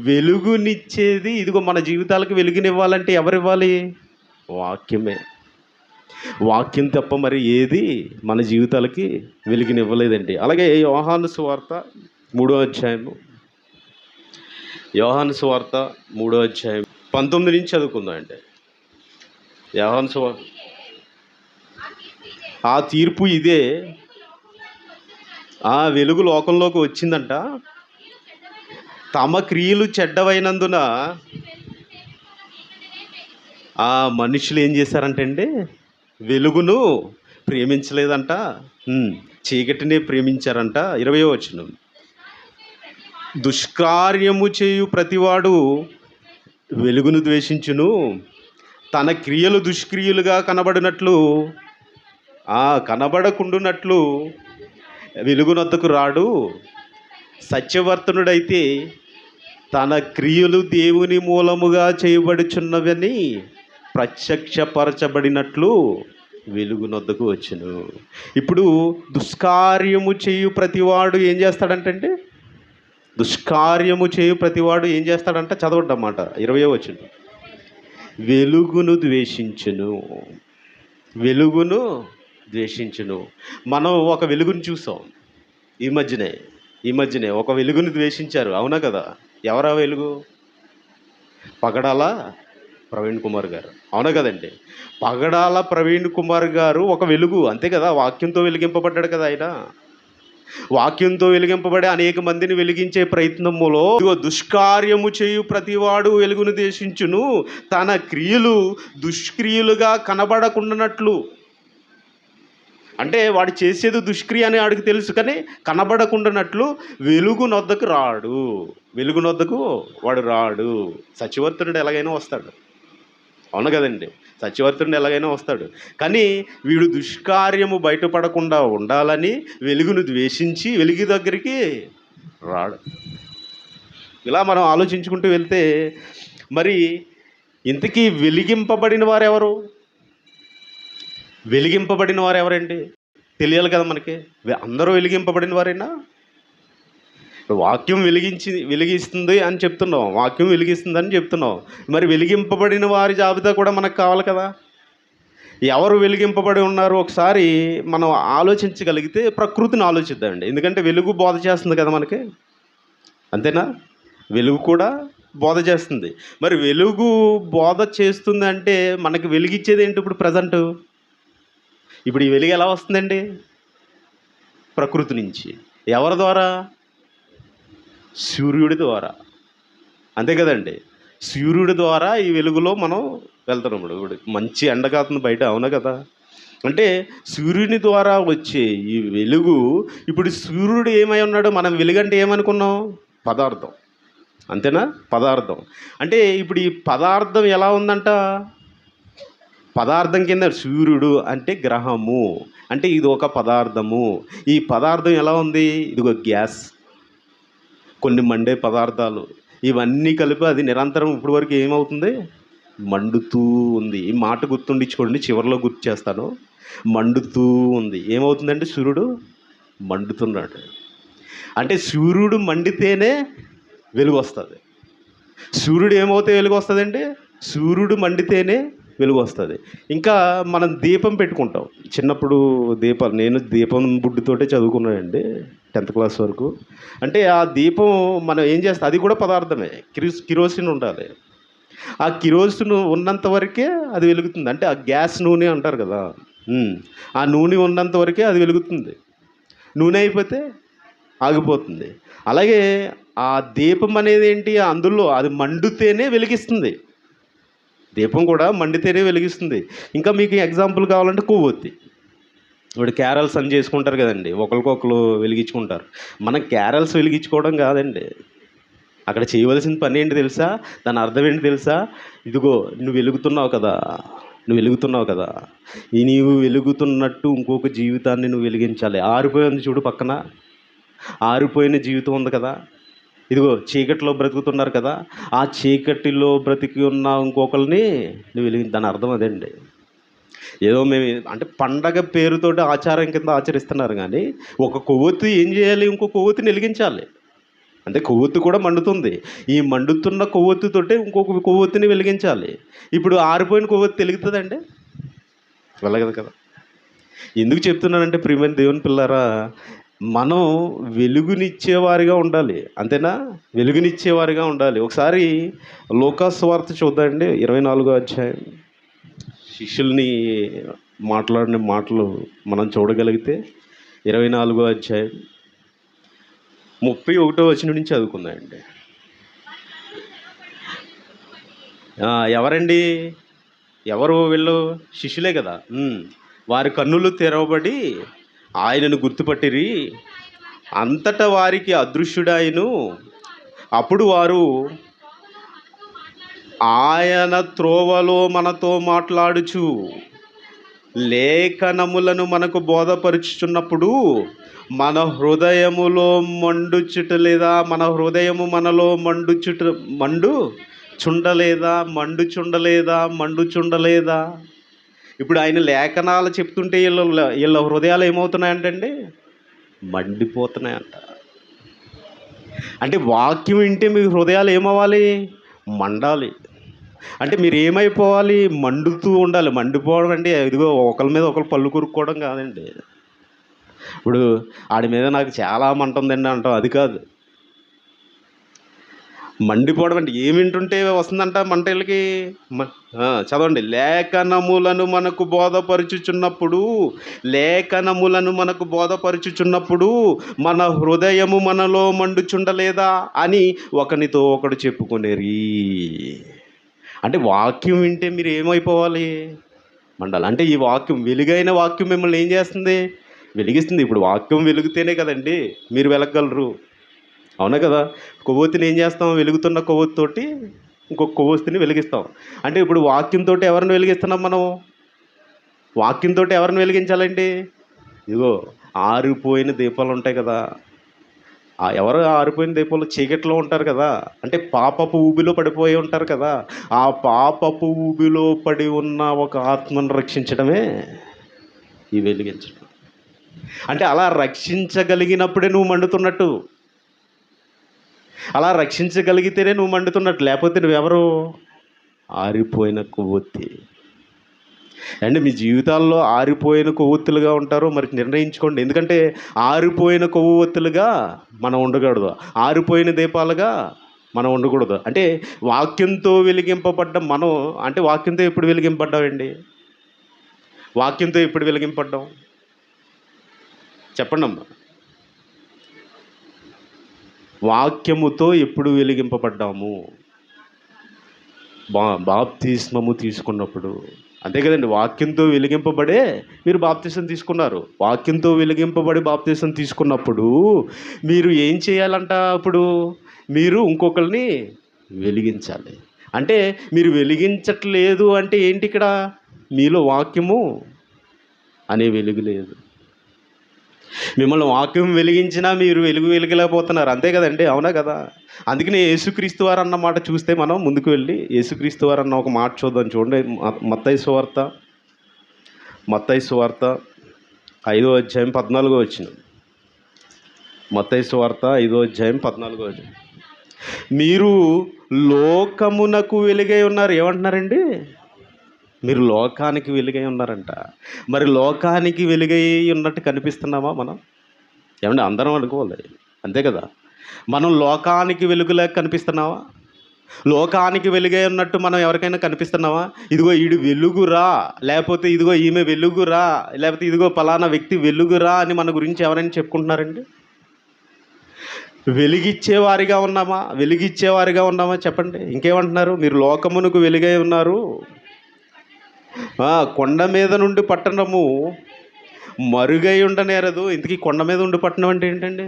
వెలుగునిచ్చేది, ఇదిగో మన జీవితాలకు వెలుగునివ్వాలంటే ఎవరు ఇవ్వాలి? వాక్యమే. వాక్యం తప్ప మరి ఏది మన జీవితాలకి వెలుగునివ్వలేదండి. అలాగే యోహాను సువార్త 3వ అధ్యాయము. యోహాను సువార్త 3వ అధ్యాయం 19 నుంచి చదువుకుందాం అండి. యోహాను సువార్త ఆ తీర్పు ఇదే. ఆ వెలుగు లోకంలోకి వచ్చిందంట. తమ క్రియలు చెడ్డవైనందున ఆ మనుషులు ఏం చేశారంటే అండి, వెలుగును ప్రేమించలేదంట. చీకటినే ప్రేమించారంట. 20వ వచనం, దుష్కార్యము చేయు ప్రతివాడు వెలుగును ద్వేషించును, తన క్రియలు దుష్క్రియలుగా కనబడకుండునట్లు వెలుగునొద్దకు రాడు. సత్యవర్తనుడైతే తన క్రియలు దేవుని మూలముగా చేయబడుచున్నవని ప్రత్యక్షపరచబడినట్లు వెలుగునొద్దకు వచ్చును. ఇప్పుడు దుష్కార్యము చేయు ప్రతివాడు ఏం చేస్తాడంటే, దుష్కార్యము చేయు ప్రతివాడు ఏం చేస్తాడంట, చదవద్దన్నమాట. 20వ వచనం, వెలుగును ద్వేషించును. వెలుగును ద్వేషించును. మనం ఒక వెలుగును చూసాం ఈ మధ్యనే ఒక వెలుగును ద్వేషించారు, అవునా కదా? ఎవరా వెలుగు? పగడాల ప్రవీణ్ కుమార్ గారు, అవునా కదండి? పగడాల ప్రవీణ్ కుమార్ గారు ఒక వెలుగు, అంతే కదా? వాక్యంతో వెలిగింపబడ్డాడు కదా ఆయన. వాక్యంతో వెలిగింపబడి అనేక మందిని వెలిగించే ప్రయత్నములో దుష్కార్యము చేయు ప్రతివాడు వెలుగును ద్వేషించును, తన క్రియలు దుష్క్రియలుగా కనబడకుండానట్లు. అంటే వాడు చేసేది దుష్క్రియ అని వాడికి తెలుసు, కానీ కనబడకుండానట్లు వెలుగునొద్దకు రాడు. వెలుగునొద్దకు వాడు రాడు. సత్యవర్తనుడు ఎలాగైనా వస్తాడు, అవును కదండి? సత్యవర్తనుడు ఎలాగైనా వస్తాడు, కానీ వీడు దుష్కార్యము బయటపడకుండా ఉండాలని వెలుగును ద్వేషించి వెలుగు దగ్గరికి రాడు. ఇలా మనం ఆలోచించుకుంటూ వెళ్తే మరి ఇంతకీ వెలిగింపబడిన వారెవరు? వెలిగింపబడిన వారు ఎవరండి? తెలియాలి కదా మనకి. అందరూ వెలిగింపబడిన వారేనా? వాక్యం వెలిగిస్తుంది అని చెప్తున్నాం, వాక్యం వెలిగిస్తుందని చెప్తున్నాం. మరి వెలిగింపబడిన వారి జాబితా కూడా మనకు కావాలి కదా. ఎవరు వెలిగింపబడి ఉన్నారు ఒకసారి మనం ఆలోచించగలిగితే ప్రకృతిని ఆలోచిద్దామండి. ఎందుకంటే వెలుగు బోధ చేస్తుంది కదా మనకి, అంతేనా? వెలుగు కూడా బోధ చేస్తుంది. మరి వెలుగు బోధ చేస్తుంది అంటే మనకి వెలిగిచ్చేది ఏంటి? ఇప్పుడు ఈ వెలుగు ఎలా వస్తుందండి? ప్రకృతి నుంచి. ఎవరి ద్వారా? సూర్యుడి ద్వారా, అంతే కదండి? సూర్యుడి ద్వారా ఈ వెలుగులో మనం వెళ్తున్నాం. ఇప్పుడు మంచి ఎండ కాస్తుంది బయట, అవునా కదా? అంటే సూర్యుని ద్వారా వచ్చే ఈ వెలుగు, ఇప్పుడు సూర్యుడు ఏమై ఉన్నాడు? మనం వెలుగంటే ఏమనుకున్నాం? పదార్థం, అంతేనా? పదార్థం. అంటే ఇప్పుడు ఈ పదార్థం ఎలా ఉందంట? పదార్థం కింద సూర్యుడు అంటే గ్రహము, అంటే ఇది ఒక పదార్థము. ఈ పదార్థం ఎలా ఉంది? ఇదిగో గ్యాస్, కొన్ని మండే పదార్థాలు, ఇవన్నీ కలిపి అది నిరంతరం ఇప్పటి వరకు ఏమవుతుంది? మండుతూ ఉంది. ఈ మాట గుర్తుండించుకోండి, చివరిలో గుర్తు చేస్తాను. మండుతూ ఉంది. ఏమవుతుందంటే సూర్యుడు మండుతున్నాడు. అంటే సూర్యుడు మండితేనే వెలుగు వస్తుంది. సూర్యుడు ఏమవుతే వెలుగు వస్తుందండి? సూర్యుడు మండితేనే వెలుగు వస్తుంది. ఇంకా మనం దీపం పెట్టుకుంటాం. చిన్నప్పుడు నేను దీపం బుడ్డితోటే చదువుకున్నానండి 10th క్లాస్ వరకు. అంటే ఆ దీపం మనం ఏం చేస్తాం? అది కూడా పదార్థమే. కిరోసిన్ ఉండాలి. ఆ కిరోసిన్ ఉన్నంత వరకే అది వెలుగుతుంది. అంటే ఆ గ్యాస్ నూనె అంటారు కదా, ఆ నూనె ఉన్నంత వరకే అది వెలుగుతుంది. నూనె అయిపోతే ఆగిపోతుంది. అలాగే ఆ దీపం అనేది ఏంటి? అందులో అది మండితేనే వెలిగిస్తుంది. దీపం కూడా మండితేనే వెలిగిస్తుంది. ఇంకా మీకు ఎగ్జాంపుల్ కావాలంటే కొవ్వొత్తి. ఇప్పుడు క్యారల్స్ అని చేసుకుంటారు కదండి, ఒకరికొకరు వెలిగించుకుంటారు. మనం క్యారల్స్ వెలిగించుకోవడం కాదండి, అక్కడ చేయవలసిన పని ఏంటి తెలుసా? దాని అర్థం ఏంటి తెలుసా? ఇదిగో నువ్వు వెలుగుతున్నావు కదా, ఈ నీవు వెలుగుతున్నట్టు ఇంకొక జీవితాన్ని నువ్వు వెలిగించాలి. ఆరిపోయింది చూడు పక్కన, ఆరిపోయిన జీవితం ఉంది కదా, ఇదిగో చీకటిలో బ్రతుకుతున్నారు కదా, ఆ చీకటిలో బ్రతికి ఉన్న ఇంకొకరిని నువ్వు దాని అర్థం అదండి. ఏదో మేము అంటే పండగ పేరుతోటి ఆచారం కింద ఆచరిస్తున్నారు, కానీ ఒక కొవ్వొత్తి ఏం చేయాలి? ఇంకో కొవ్వొత్తిని వెలిగించాలి. అంటే కొవ్వొత్తి కూడా మండుతుంది. ఈ మండుతున్న కొవ్వొత్తితోటే ఇంకొక కొవ్వొత్తిని వెలిగించాలి. ఇప్పుడు ఆరిపోయిన కొవ్వొత్తి వెలుగుతుందండి? వెళ్ళగదు కదా. ఎందుకు చెప్తున్నానంటే ప్రియమైన దేవుని పిల్లారా, మనం వెలుగునిచ్చేవారిగా ఉండాలి, అంతేనా? వెలుగునిచ్చేవారిగా ఉండాలి. ఒకసారి లూకా సువార్త చూద్దామండి, 24వ అధ్యాయం. శిష్యుల్ని మాట్లాడిన మాటలు మనం చూడగలిగితే 24వ అధ్యాయం 31వ వచనం నుంచి చదువుకుందామండి. ఎవరండి? ఎవరు వీళ్ళు? శిష్యులే కదా. వారి కన్నులు తెరవబడి ఆయనను గుర్తుపట్టిరి. అంతటా వారికి అదృశ్యుడాయను. అప్పుడు వారు ఆయన త్రోవలో మనతో మాట్లాడుచు లేఖనములను మనకు బోధపరుచుచున్నప్పుడు మన హృదయములో మండుచుటలేదా? మన హృదయము మనలో మండుచుండలేదా? ఇప్పుడు ఆయన లేఖనాలు చెప్తుంటే వీళ్ళ హృదయాలు ఏమవుతున్నాయంటండి? మండిపోతున్నాయంట. అంటే వాక్యం వింటే మీ హృదయాలు ఏమవ్వాలి? మండాలి. అంటే మీరు ఏమైపోవాలి? మండుతూ ఉండాలి. మండిపోవడం అంటే ఇదిగో ఒకరి మీద ఒకరు పళ్ళు కొరుక్కోవడం కాదండి. ఇప్పుడు ఆడి మీద నాకు చాలా మంట ఉందండి అంటాం, అది కాదు. మండిపోవడం అంటే ఏమి వింటుంటే వస్తుందంట మంట వీళ్ళకి? చదవండి. లేఖనములను మనకు బోధపరుచుచున్నప్పుడు మన హృదయము మనలో మండుచుండలేదా అని ఒకనితో ఒకడు చెప్పుకొనేరి. అంటే వాక్యం వింటే మీరు ఏమైపోవాలి? మండాలి. అంటే ఈ వాక్యం, వెలుగైన వాక్యం మిమ్మల్ని ఏం చేస్తుంది? వెలిగిస్తుంది. ఇప్పుడు వాక్యం వెలుగుతేనే కదండి మీరు వెలగగలరు. అవునా కదా? కొవ్వొత్తిని ఏం చేస్తాం? వెలుగుతున్న కొవ్వొత్తితోటి ఇంకొక కొవ్వొత్తిని వెలిగిస్తాం. అంటే ఇప్పుడు వాక్యంతో ఎవరిని వెలిగిస్తున్నాం మనం? వాక్యంతో ఎవరిని వెలిగించాలండి? ఇదిగో ఆరిపోయిన దీపాలు ఉంటాయి కదా. ఎవరు ఆరిపోయిన దీపాలు? చీకట్లో ఉంటారు కదా. అంటే పాపపు ఊబిలో పడిపోయి ఉంటారు కదా. ఆ పాపపు ఊబిలో పడి ఉన్న ఒక ఆత్మను రక్షించడమే ఈ వెలిగించడం. అంటే అలా రక్షించగలిగినప్పుడే నువ్వు మండుతున్నట్టు. అలా రక్షించగలిగితేనే నువ్వు మండుతున్నట్టు. లేకపోతే నువ్వెవరు? ఆరిపోయిన కొవ్వొత్తి. అండ్ మీ జీవితాల్లో ఆరిపోయిన కొవ్వొత్తులుగా ఉంటారో మరి నిర్ణయించుకోండి. ఎందుకంటే ఆరిపోయిన కొవ్వొత్తులుగా మనం ఉండకూడదు, ఆరిపోయిన దీపాలుగా మనం ఉండకూడదు. అంటే వాక్యంతో వెలిగింపబడ్డ మనం, అంటే వాక్యంతో ఎప్పుడు వెలిగింపడ్డామండి? వాక్యంతో ఎప్పుడు వెలిగింపడ్డాం చెప్పండి అమ్మా. వాక్యముతో ఎప్పుడు వెలిగింపబడ్డాము? బాప్తిస్మము తీసుకున్నప్పుడు. అంతే కదండి. వాక్యంతో వెలిగింపబడే మీరు బాప్తిసం తీసుకున్నారు. వాక్యంతో వెలిగింపబడి బాప్తిసం తీసుకున్నప్పుడు మీరు ఏం చేయాలంట? అప్పుడు మీరు ఇంకొకరిని వెలిగించాలి. అంటే మీరు వెలిగించట్లేదు అంటే ఏంటి? ఇక్కడ మీలో వాక్యము అనే వెలుగు లేదు. మిమ్మల్ని వాక్యం వెలిగించినా మీరు వెలిగలేకపోతున్నారు. అంతే కదండి. అవునా కదా? అందుకనే యేసుక్రీస్తు వారు అన్న మాట చూస్తే మనం ముందుకు వెళ్ళి యేసుక్రీస్తు వారు అన్న ఒక మాట చూద్దాం. చూడండి. మత్తయి సువార్త 5వ అధ్యాయం 14వ వచనం. మత్తయి సువార్త 5వ అధ్యాయం 14వ వచనం. మీరు లోకమునకు వెలుగై ఉన్నారు. ఏమంటున్నారండి? మీరు లోకానికి వెలుగై ఉన్నారంట. మరి లోకానికి వెలుగై ఉన్నట్టు కనిపిస్తున్నామా మనం? ఏమంటే అందరం అనుకోవాలి. అంతే కదా? మనం లోకానికి వెలుగులాగా కనిపిస్తున్నావా? లోకానికి వెలుగై ఉన్నట్టు మనం ఎవరికైనా కనిపిస్తున్నావా? ఇదిగో ఈడు వెలుగురా, లేకపోతే ఇదిగో ఈమె వెలుగురా, లేకపోతే ఇదిగో పలానా వ్యక్తి వెలుగురా అని మన గురించి ఎవరైనా చెప్పుకుంటున్నారండి? వెలిగిచ్చేవారిగా ఉన్నామా చెప్పండి. ఇంకేమంటున్నారు? మీరు లోకమునకు వెలుగై ఉన్నారు. కొండ మీద నుండి పట్టణము మరుగై ఉండనేరదు. ఇంతకీ కొండ మీద ఉండి పట్టణం అంటే ఏంటండి?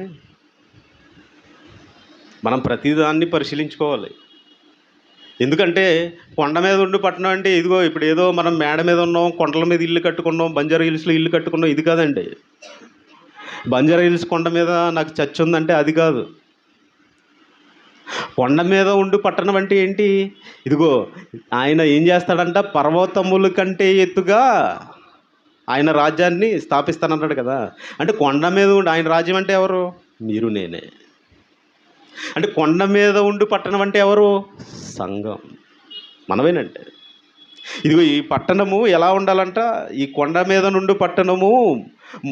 మనం ప్రతిదాన్ని పరిశీలించుకోవాలి. ఎందుకంటే కొండ మీద ఉండి పట్టణం అంటే ఇదిగో ఇప్పుడు ఏదో మనం మేడ మీద ఉన్నాం, కొండల మీద ఇల్లు కట్టుకున్నాం, బంజారా హిల్స్లో ఇల్లు కట్టుకున్నాం, ఇది కాదండి. బంజారా హిల్స్ కొండ మీద నాకు చర్చ్ ఉందంటే అది కాదు. కొండ మీద ఉండి పట్టణం అంటే ఏంటి? ఇదిగో ఆయన ఏం చేస్తాడంట? పర్వతముల కంటే ఎత్తుగా ఆయన రాజ్యాన్ని స్థాపిస్తానన్నాడు కదా. అంటే కొండ మీద ఉండి ఆయన రాజ్యం అంటే ఎవరు? మీరు నేనే. అంటే కొండ మీద ఉండి పట్టణం అంటే ఎవరు? సంఘం, మనమేనంటే. ఇదిగో ఈ పట్టణము ఎలా ఉండాలంట? ఈ కొండ మీద నుండి పట్టణము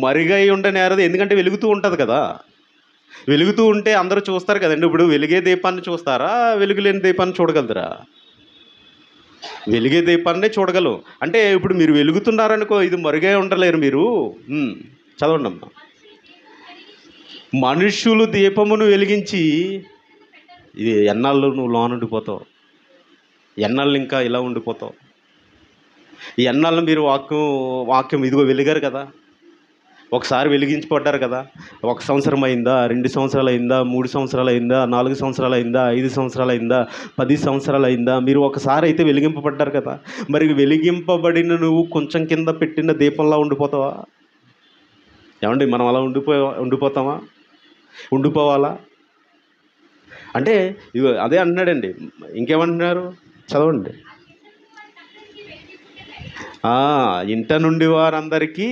మరుగై ఉండనేరదు. ఎందుకంటే వెలుగుతూ ఉంటుంది కదా. వెలుగుతూ ఉంటే అందరూ చూస్తారు కదండి. ఇప్పుడు వెలిగే దీపాన్ని చూస్తారా? వెలుగులేని దీపాన్ని చూడగలుగుతారా? వెలిగే దీపాన్నే చూడగలం. అంటే ఇప్పుడు మీరు వెలుగుతున్నారనుకో, ఇది మరుగే ఉండలేరు మీరు. చదవండి అమ్మా. మనుష్యులు దీపమును వెలిగించి, ఇది ఎన్నాళ్ళు నువ్వు లోనుండిపోతావు, ఎన్నాళ్ళు ఇంకా ఇలా ఉండిపోతావు. ఈ ఎన్నాళ్ళు మీరు వాక్యం ఇదిగో వెలిగారు కదా, ఒకసారి వెలిగించబడ్డారు కదా. 1 సంవత్సరం అయిందా, 2 సంవత్సరాలు అయిందా, 3 సంవత్సరాలు అయిందా, 4 సంవత్సరాలు అయిందా, 5 సంవత్సరాలు అయిందా, 10 సంవత్సరాలు అయిందా, మీరు ఒకసారి అయితే వెలిగింపబడ్డారు కదా. మరి వెలిగింపబడిన నువ్వు కొంచెం కింద పెట్టిన దీపంలా ఉండిపోతావా? ఏమండి, మనం అలా ఉండిపోతామా? ఉండిపోవాలా? అంటే ఇదిగో అదే అంటున్నాడండి. ఇంకేమంటున్నారు చదవండి. ఇంట నుండి వారందరికీ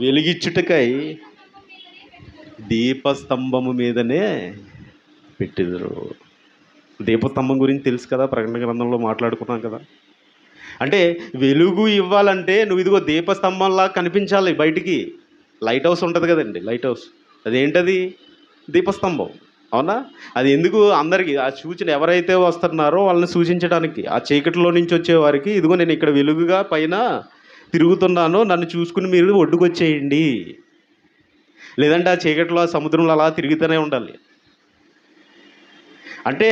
వెలిగిచ్చుటకై దీపస్తంభము మీదనే పెట్టిదురు. దీపస్తంభం గురించి తెలుసు కదా, ప్రకటన గ్రంథంలో మాట్లాడుకున్నాం కదా. అంటే వెలుగు ఇవ్వాలంటే నువ్వు ఇదిగో దీపస్తంభంలా కనిపించాలి బయటికి. లైట్ హౌస్ ఉంటుంది కదండి, లైట్ హౌస్. అదేంటది? దీపస్తంభం. అవునా? అది ఎందుకు? అందరికీ ఆ సూచన, ఎవరైతే వస్తున్నారో వాళ్ళని సూచించడానికి, ఆ చీకటిలో నుంచి వచ్చేవారికి ఇదిగో నేను ఇక్కడ వెలుగుగా పైన తిరుగుతున్నాను, నన్ను చూసుకుని మీరు ఒడ్డుకొచ్చేయండి. లేదంటే ఆ చీకటిలో, ఆ సముద్రంలో అలా తిరుగుతూనే ఉండాలి. అంటే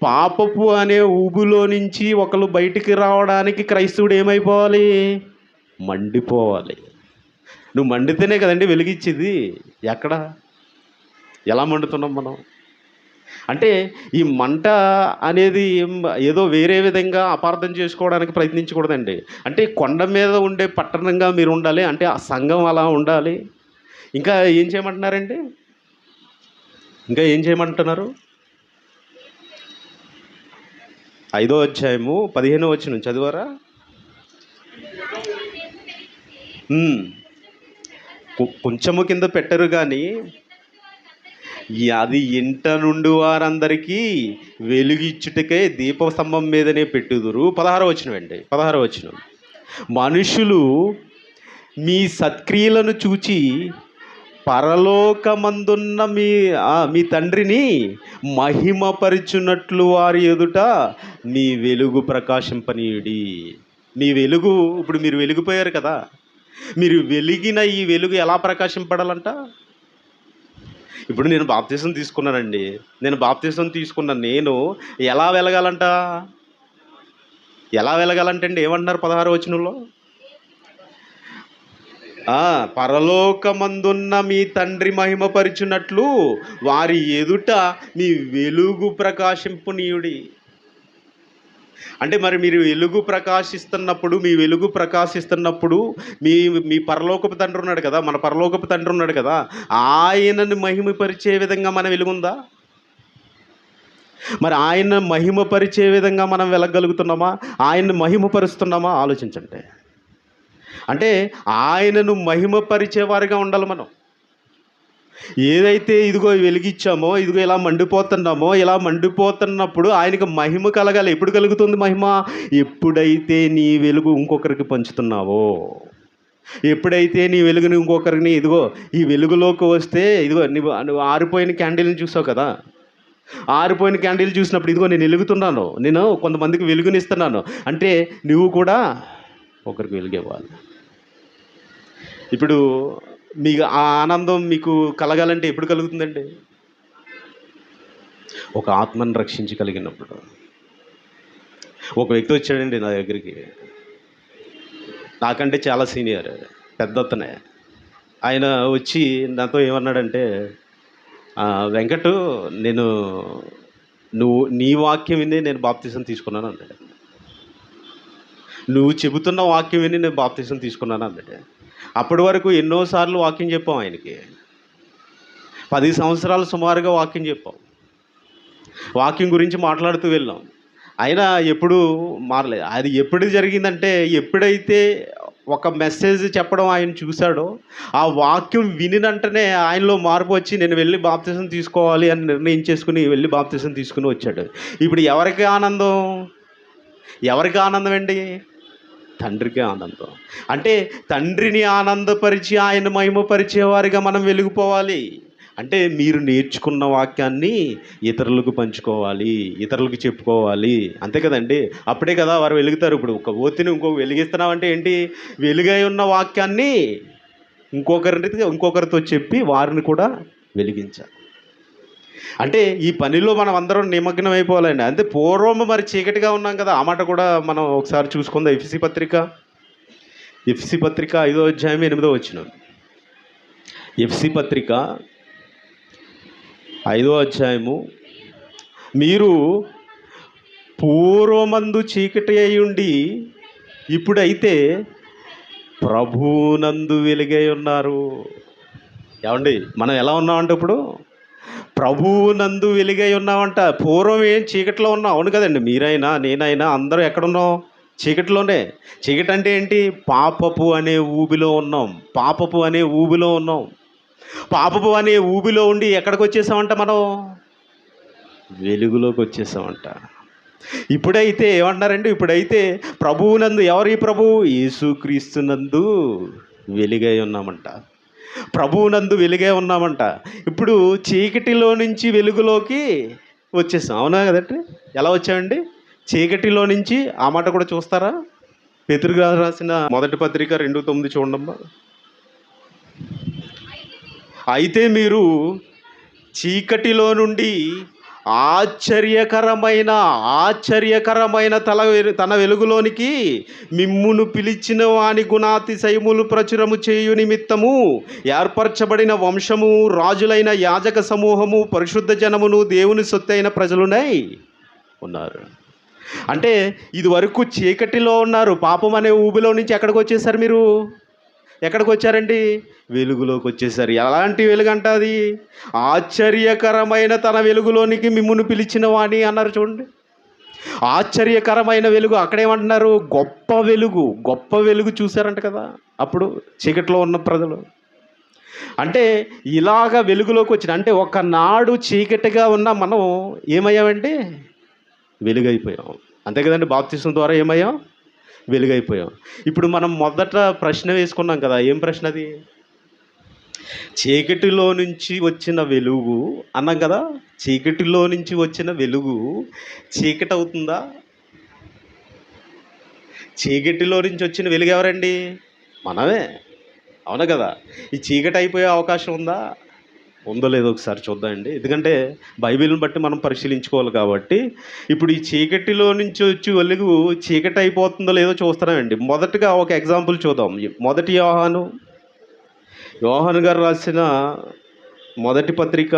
పాపపు అనే ఊబులో నుంచి ఒకరు బయటికి రావడానికి క్రైస్తవుడు ఏమైపోవాలి? మండిపోవాలి. నువ్వు మండితేనే కదండి వెలిగించేది. ఎక్కడ, ఎలా మండుతున్నాం మనం? అంటే ఈ మంట అనేది ఏదో వేరే విధంగా అపార్థం చేసుకోవడానికి ప్రయత్నించకూడదండి. అంటే కొండ మీద ఉండే పట్టణంగా మీరు ఉండాలి. అంటే ఆ సంఘం అలా ఉండాలి. ఇంకా ఏం చేయమంటున్నారండి? ఇంకా ఏం చేయమంటున్నారు? 5వ అధ్యాయము 15వ వచనం చదివారా? కొంచెము కింద పెట్టరు కానీ అది ఇంట నుండి వారందరికీ వెలుగిచ్చుటకే దీపస్తంభం మీదనే పెట్టుదురు. 16వ వచనం అండి, 16వ వచనం. మనుషులు మీ సత్క్రియలను చూచి పరలోకమందున్న మీ తండ్రిని మహిమపరచున్నట్లు వారి ఎదుట మీ వెలుగు ప్రకాశింపనీయుడి. మీ వెలుగు, ఇప్పుడు మీరు వెలిగిపోయారు కదా, మీరు వెలిగిన ఈ వెలుగు ఎలా ప్రకాశింపడాలంట? ఇప్పుడు నేను బాప్తిసం తీసుకున్నానండి. నేను ఎలా వెలగాలంట? ఎలా వెలగాలంటే ఏమంటున్నారు 16వ వచనంలో? పరలోకమందున్న మీ తండ్రి మహిమపరిచినట్లు వారి ఎదుట మీ వెలుగు ప్రకాశింపునీయుడి. అంటే మరి మీరు మీ వెలుగు ప్రకాశిస్తున్నప్పుడు మీ పరలోకపు తండ్రి ఉన్నాడు కదా, మన పరలోకపు తండ్రి ఉన్నాడు కదా, ఆయనను మహిమపరిచే విధంగా మన వెలుగుందా? మరి ఆయన మహిమపరిచే విధంగా మనం వెలగలుగుతున్నామా? ఆయన్ని మహిమపరుస్తున్నామా? ఆలోచించండి. అంటే ఆయనను మహిమపరిచేవారిగా ఉండాలి మనం. ఏదైతే ఇదిగో వెలిగించామో, ఇదిగో ఇలా మండిపోతున్నామో, ఇలా మండిపోతున్నప్పుడు ఆయనకు మహిమ కలగాలి. ఎప్పుడు కలుగుతుంది మహిమ? ఎప్పుడైతే నీ వెలుగు ఇంకొకరికి పంచుతున్నావో, ఎప్పుడైతే నీ వెలుగుని ఇంకొకరిని, ఇదిగో ఈ వెలుగులోకి వస్తే, ఇదిగో నువ్వు ఆరిపోయిన క్యాండిల్ని చూసావు కదా, ఆరిపోయిన క్యాండిల్ చూసినప్పుడు ఇదిగో నేను వెలుగుతున్నాను, నేను కొంతమందికి వెలుగునిస్తున్నాను అంటే నువ్వు కూడా ఒకరికి వెలుగివ్వాలి. ఇప్పుడు మీకు ఆ ఆనందం మీకు కలగాలంటే ఎప్పుడు కలుగుతుందండి? ఒక ఆత్మను రక్షించగలిగినప్పుడు. ఒక వ్యక్తి వచ్చాడండి నా దగ్గరికి, నాకంటే చాలా సీనియర్, పెద్దతనే. ఆయన వచ్చి నాతో ఏమన్నాడంటే, వెంకట్, నువ్వు నీ వాక్యం విని నేను బాప్తిసం తీసుకున్నాను అన్నాడు. నువ్వు చెబుతున్న వాక్యం విని నేను బాప్తిసం తీసుకున్నాను అన్నాడు. అప్పటి వరకు ఎన్నోసార్లు వాక్యం చెప్పాం ఆయనకి. 10 సంవత్సరాలు సుమారుగా వాక్యం చెప్పాం, వాక్యం గురించి మాట్లాడుతూ వెళ్ళాం. అయినా ఎప్పుడు మారలేదు. అది ఎప్పుడు జరిగిందంటే, ఎప్పుడైతే ఒక మెసేజ్ చెప్పడం ఆయన చూశాడో, ఆ వాక్యం వినినంటనే ఆయనలో మార్పు వచ్చి నేను వెళ్ళి బాప్తిసం తీసుకోవాలి అని నిర్ణయించేసుకుని వెళ్ళి బాప్తిసం తీసుకుని వచ్చాడు. ఇప్పుడు ఎవరికి ఆనందం అండి? తండ్రికి ఆనందం. అంటే తండ్రిని ఆనందపరిచి ఆయన మహిమపరిచేవారిగా మనం వెలిగిపోవాలి. అంటే మీరు నేర్చుకున్న వాక్యాన్ని ఇతరులకు పంచుకోవాలి, ఇతరులకు చెప్పుకోవాలి, అంతే కదండి. అప్పుడే కదా వారు వెలుగుతారు. ఇప్పుడు ఒక ఓతిని ఇంకొక వెలిగిస్తున్నామంటే ఏంటి? వెలుగై ఉన్న వాక్యాన్ని ఇంకొకరితో చెప్పి వారిని కూడా వెలిగించాలి. అంటే ఈ పనిలో మనం అందరం నిమగ్నం అయిపోవాలండి. అంటే పూర్వం మరి చీకటిగా ఉన్నాం కదా, ఆ మాట కూడా మనం ఒకసారి చూసుకుందాం. ఎఫ్సి పత్రిక 5వ అధ్యాయం 8వ వచనం. ఎఫ్సి పత్రిక 5వ అధ్యాయము, మీరు పూర్వమందు చీకటి అయ్యుండి ఇప్పుడైతే ప్రభువునందు వెలుగై ఉన్నారు. ఏమండి, మనం ఎలా ఉన్నామంటే ఇప్పుడు ప్రభువునందు వెలుగై ఉన్నామంట. పూర్వం ఏం చీకటిలో ఉన్నాం, అవును కదండి. మీరైనా నేనైనా అందరూ ఎక్కడున్నాం? చీకటిలోనే. చీకటి అంటే ఏంటి? పాపపు అనే ఊబిలో ఉన్నాం. పాపపు అనే ఊబిలో ఉండి ఎక్కడికి వచ్చేసామంట? మనం వెలుగులోకి వచ్చేసామంట. ఇప్పుడైతే ఏమంటున్నారండి? ఇప్పుడైతే ప్రభువునందు, ఎవరి ప్రభువు? యేసుక్రీస్తునందు వెలుగై ఉన్నామంట. ప్రభువునందు వెలుగే ఉన్నామంట. ఇప్పుడు చీకటిలో నుంచి వెలుగులోకి వచ్చేసాం, అవునా కదండి. ఎలా వచ్చామండి? చీకటిలో నుంచి. ఆ మాట కూడా చూస్తారా? పేతురు గారు రాసిన మొదటి పత్రిక 2:9 చూడమ్మా. అయితే మీరు చీకటిలో నుండి ఆశ్చర్యకరమైన తన వెలుగులోనికి మిమ్మును పిలిచిన వాని గుణాతిశయములు ప్రచురము చేయు నిమిత్తము ఏర్పరచబడిన వంశము, రాజులైన యాజక సమూహము, పరిశుద్ధ జనమును, దేవుని సొత్తైన ప్రజలునై ఉన్నారు. అంటే ఇది వరకు చీకటిలో ఉన్నారు. పాపం అనే ఊబిలో నుంచి ఎక్కడికి వచ్చేసారు? మీరు ఎక్కడికి వచ్చారండి? వెలుగులోకి వచ్చేసారు. ఎలాంటి వెలుగు అంట అది? ఆశ్చర్యకరమైన తన వెలుగులోనికి మిమ్మును పిలిచిన వాణి అన్నారు చూడండి. ఆశ్చర్యకరమైన వెలుగు. అక్కడేమంటున్నారు? గొప్ప వెలుగు చూశారంట కదా అప్పుడు చీకటిలో ఉన్న ప్రజలు. అంటే ఇలాగ వెలుగులోకి వచ్చిన, అంటే ఒకనాడు చీకటిగా ఉన్న మనం ఏమయ్యామంటే వెలుగైపోయాం, అంతే కదండి. బాప్తిసం ద్వారా ఏమయ్యాం? వెలుగైపోయాం. ఇప్పుడు మనం మొదట ప్రశ్న వేసుకున్నాం కదా, ఏం ప్రశ్న అది? చీకటిలో నుంచి వచ్చిన వెలుగు అన్నాం కదా. చీకటిలో నుంచి వచ్చిన వెలుగు చీకటి అవుతుందా? చీకటిలో నుంచి వచ్చిన వెలుగు ఎవరండి? మనమే, అవునా కదా. ఈ చీకటి అయిపోయే అవకాశం ఉందా? ఉందో లేదో ఒకసారి చూద్దామండి. ఎందుకంటే బైబిల్ని బట్టి మనం పరిశీలించుకోవాలి కాబట్టి. ఇప్పుడు ఈ చీకటిలో నుంచి వచ్చి వెలుగు చీకటి అయిపోతుందో లేదో చూస్తున్నామండి. మొదటగా ఒక ఎగ్జాంపుల్ చూద్దాం. మొదటి యోహాను గారు రాసిన మొదటి పత్రిక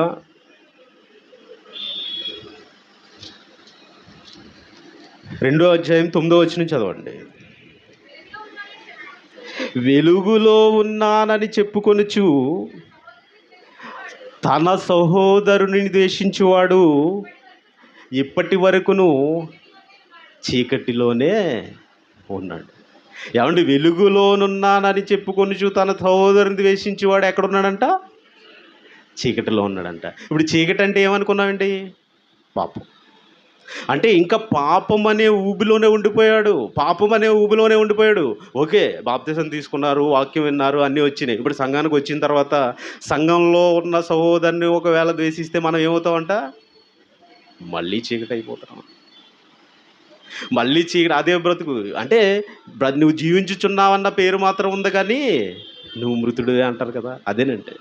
2వ అధ్యాయం 9వ వచనం చదవండి. వెలుగులో ఉన్నానని చెప్పుకొనుచు తన సహోదరుని ద్వేషించువాడు ఇప్పటి వరకును చీకటిలోనే ఉన్నాడు. ఏమండి, వెలుగులోనున్నానని చెప్పుకొనుచు తన సహోదరుని ద్వేషించేవాడు ఎక్కడున్నాడంట? చీకటిలో ఉన్నాడంట. ఇప్పుడు చీకటి అంటే ఏమనుకున్నామండి? పాపం. అంటే ఇంకా పాపం అనే ఊబిలోనే ఉండిపోయాడు. ఓకే, బాప్తిసం తీసుకున్నారు, వాక్యం విన్నారు, అన్నీ వచ్చినాయి. ఇప్పుడు సంఘానికి వచ్చిన తర్వాత సంఘంలో ఉన్న సహోదరుని ఒకవేళ ద్వేషిస్తే మనం ఏమవుతామంట? మళ్ళీ చీకటి అయిపోతాం. మళ్ళీ చీకటి, అదే బ్రతుకు. అంటే నువ్వు జీవించుచున్నావన్న పేరు మాత్రం ఉంది, కానీ నువ్వు మృతుడివే అంటారు కదా, అదేనంటే.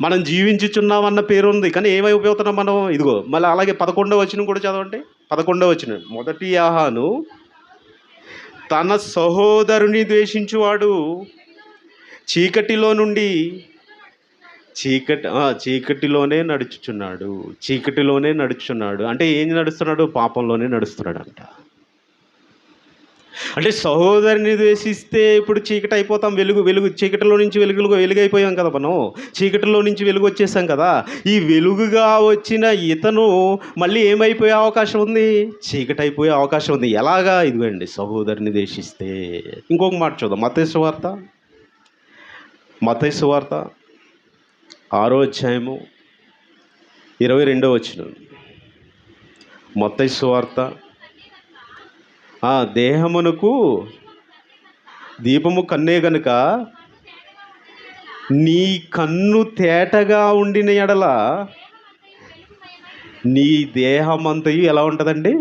మనం జీవించుచున్నామన్న పేరు ఉంది, కానీ ఏమైపోతున్నాం మనం? ఇదిగో మళ్ళీ అలాగే 11వ వచనం కూడా చదవండి. 11వ వచనం. మొదటి యోహాను, తన సహోదరుని ద్వేషించువాడు చీకటిలో నుండి చీకటిలోనే నడుచుచున్నాడు. అంటే ఏం నడుస్తున్నాడు? పాపంలోనే నడుస్తున్నాడంట. అంటే సహోదరుని ద్వేషిస్తే ఇప్పుడు చీకటి అయిపోతాం. వెలుగు చీకటిలో నుంచి వెలుగైపోయాం కదా మనం. చీకటిలో నుంచి వెలుగు వచ్చేసాం కదా. ఈ వెలుగుగా వచ్చిన ఇతను మళ్ళీ ఏమైపోయే అవకాశం ఉంది? చీకటి అయిపోయే అవకాశం ఉంది. ఎలాగా? ఇదిగోండి, సహోదరుని ద్వేషిస్తే. ఇంకొక మాట చూద్దాం. మత్తయి సువార్త 6వ అధ్యాయము 22వ వచనం. మత్తయి సువార్త, దేహమునకు దీపము కన్నే గనుక నీ కన్ను తేటగా ఉండిన ఎడల నీ దేహమంతయు ఎలా ఉంటుందండి?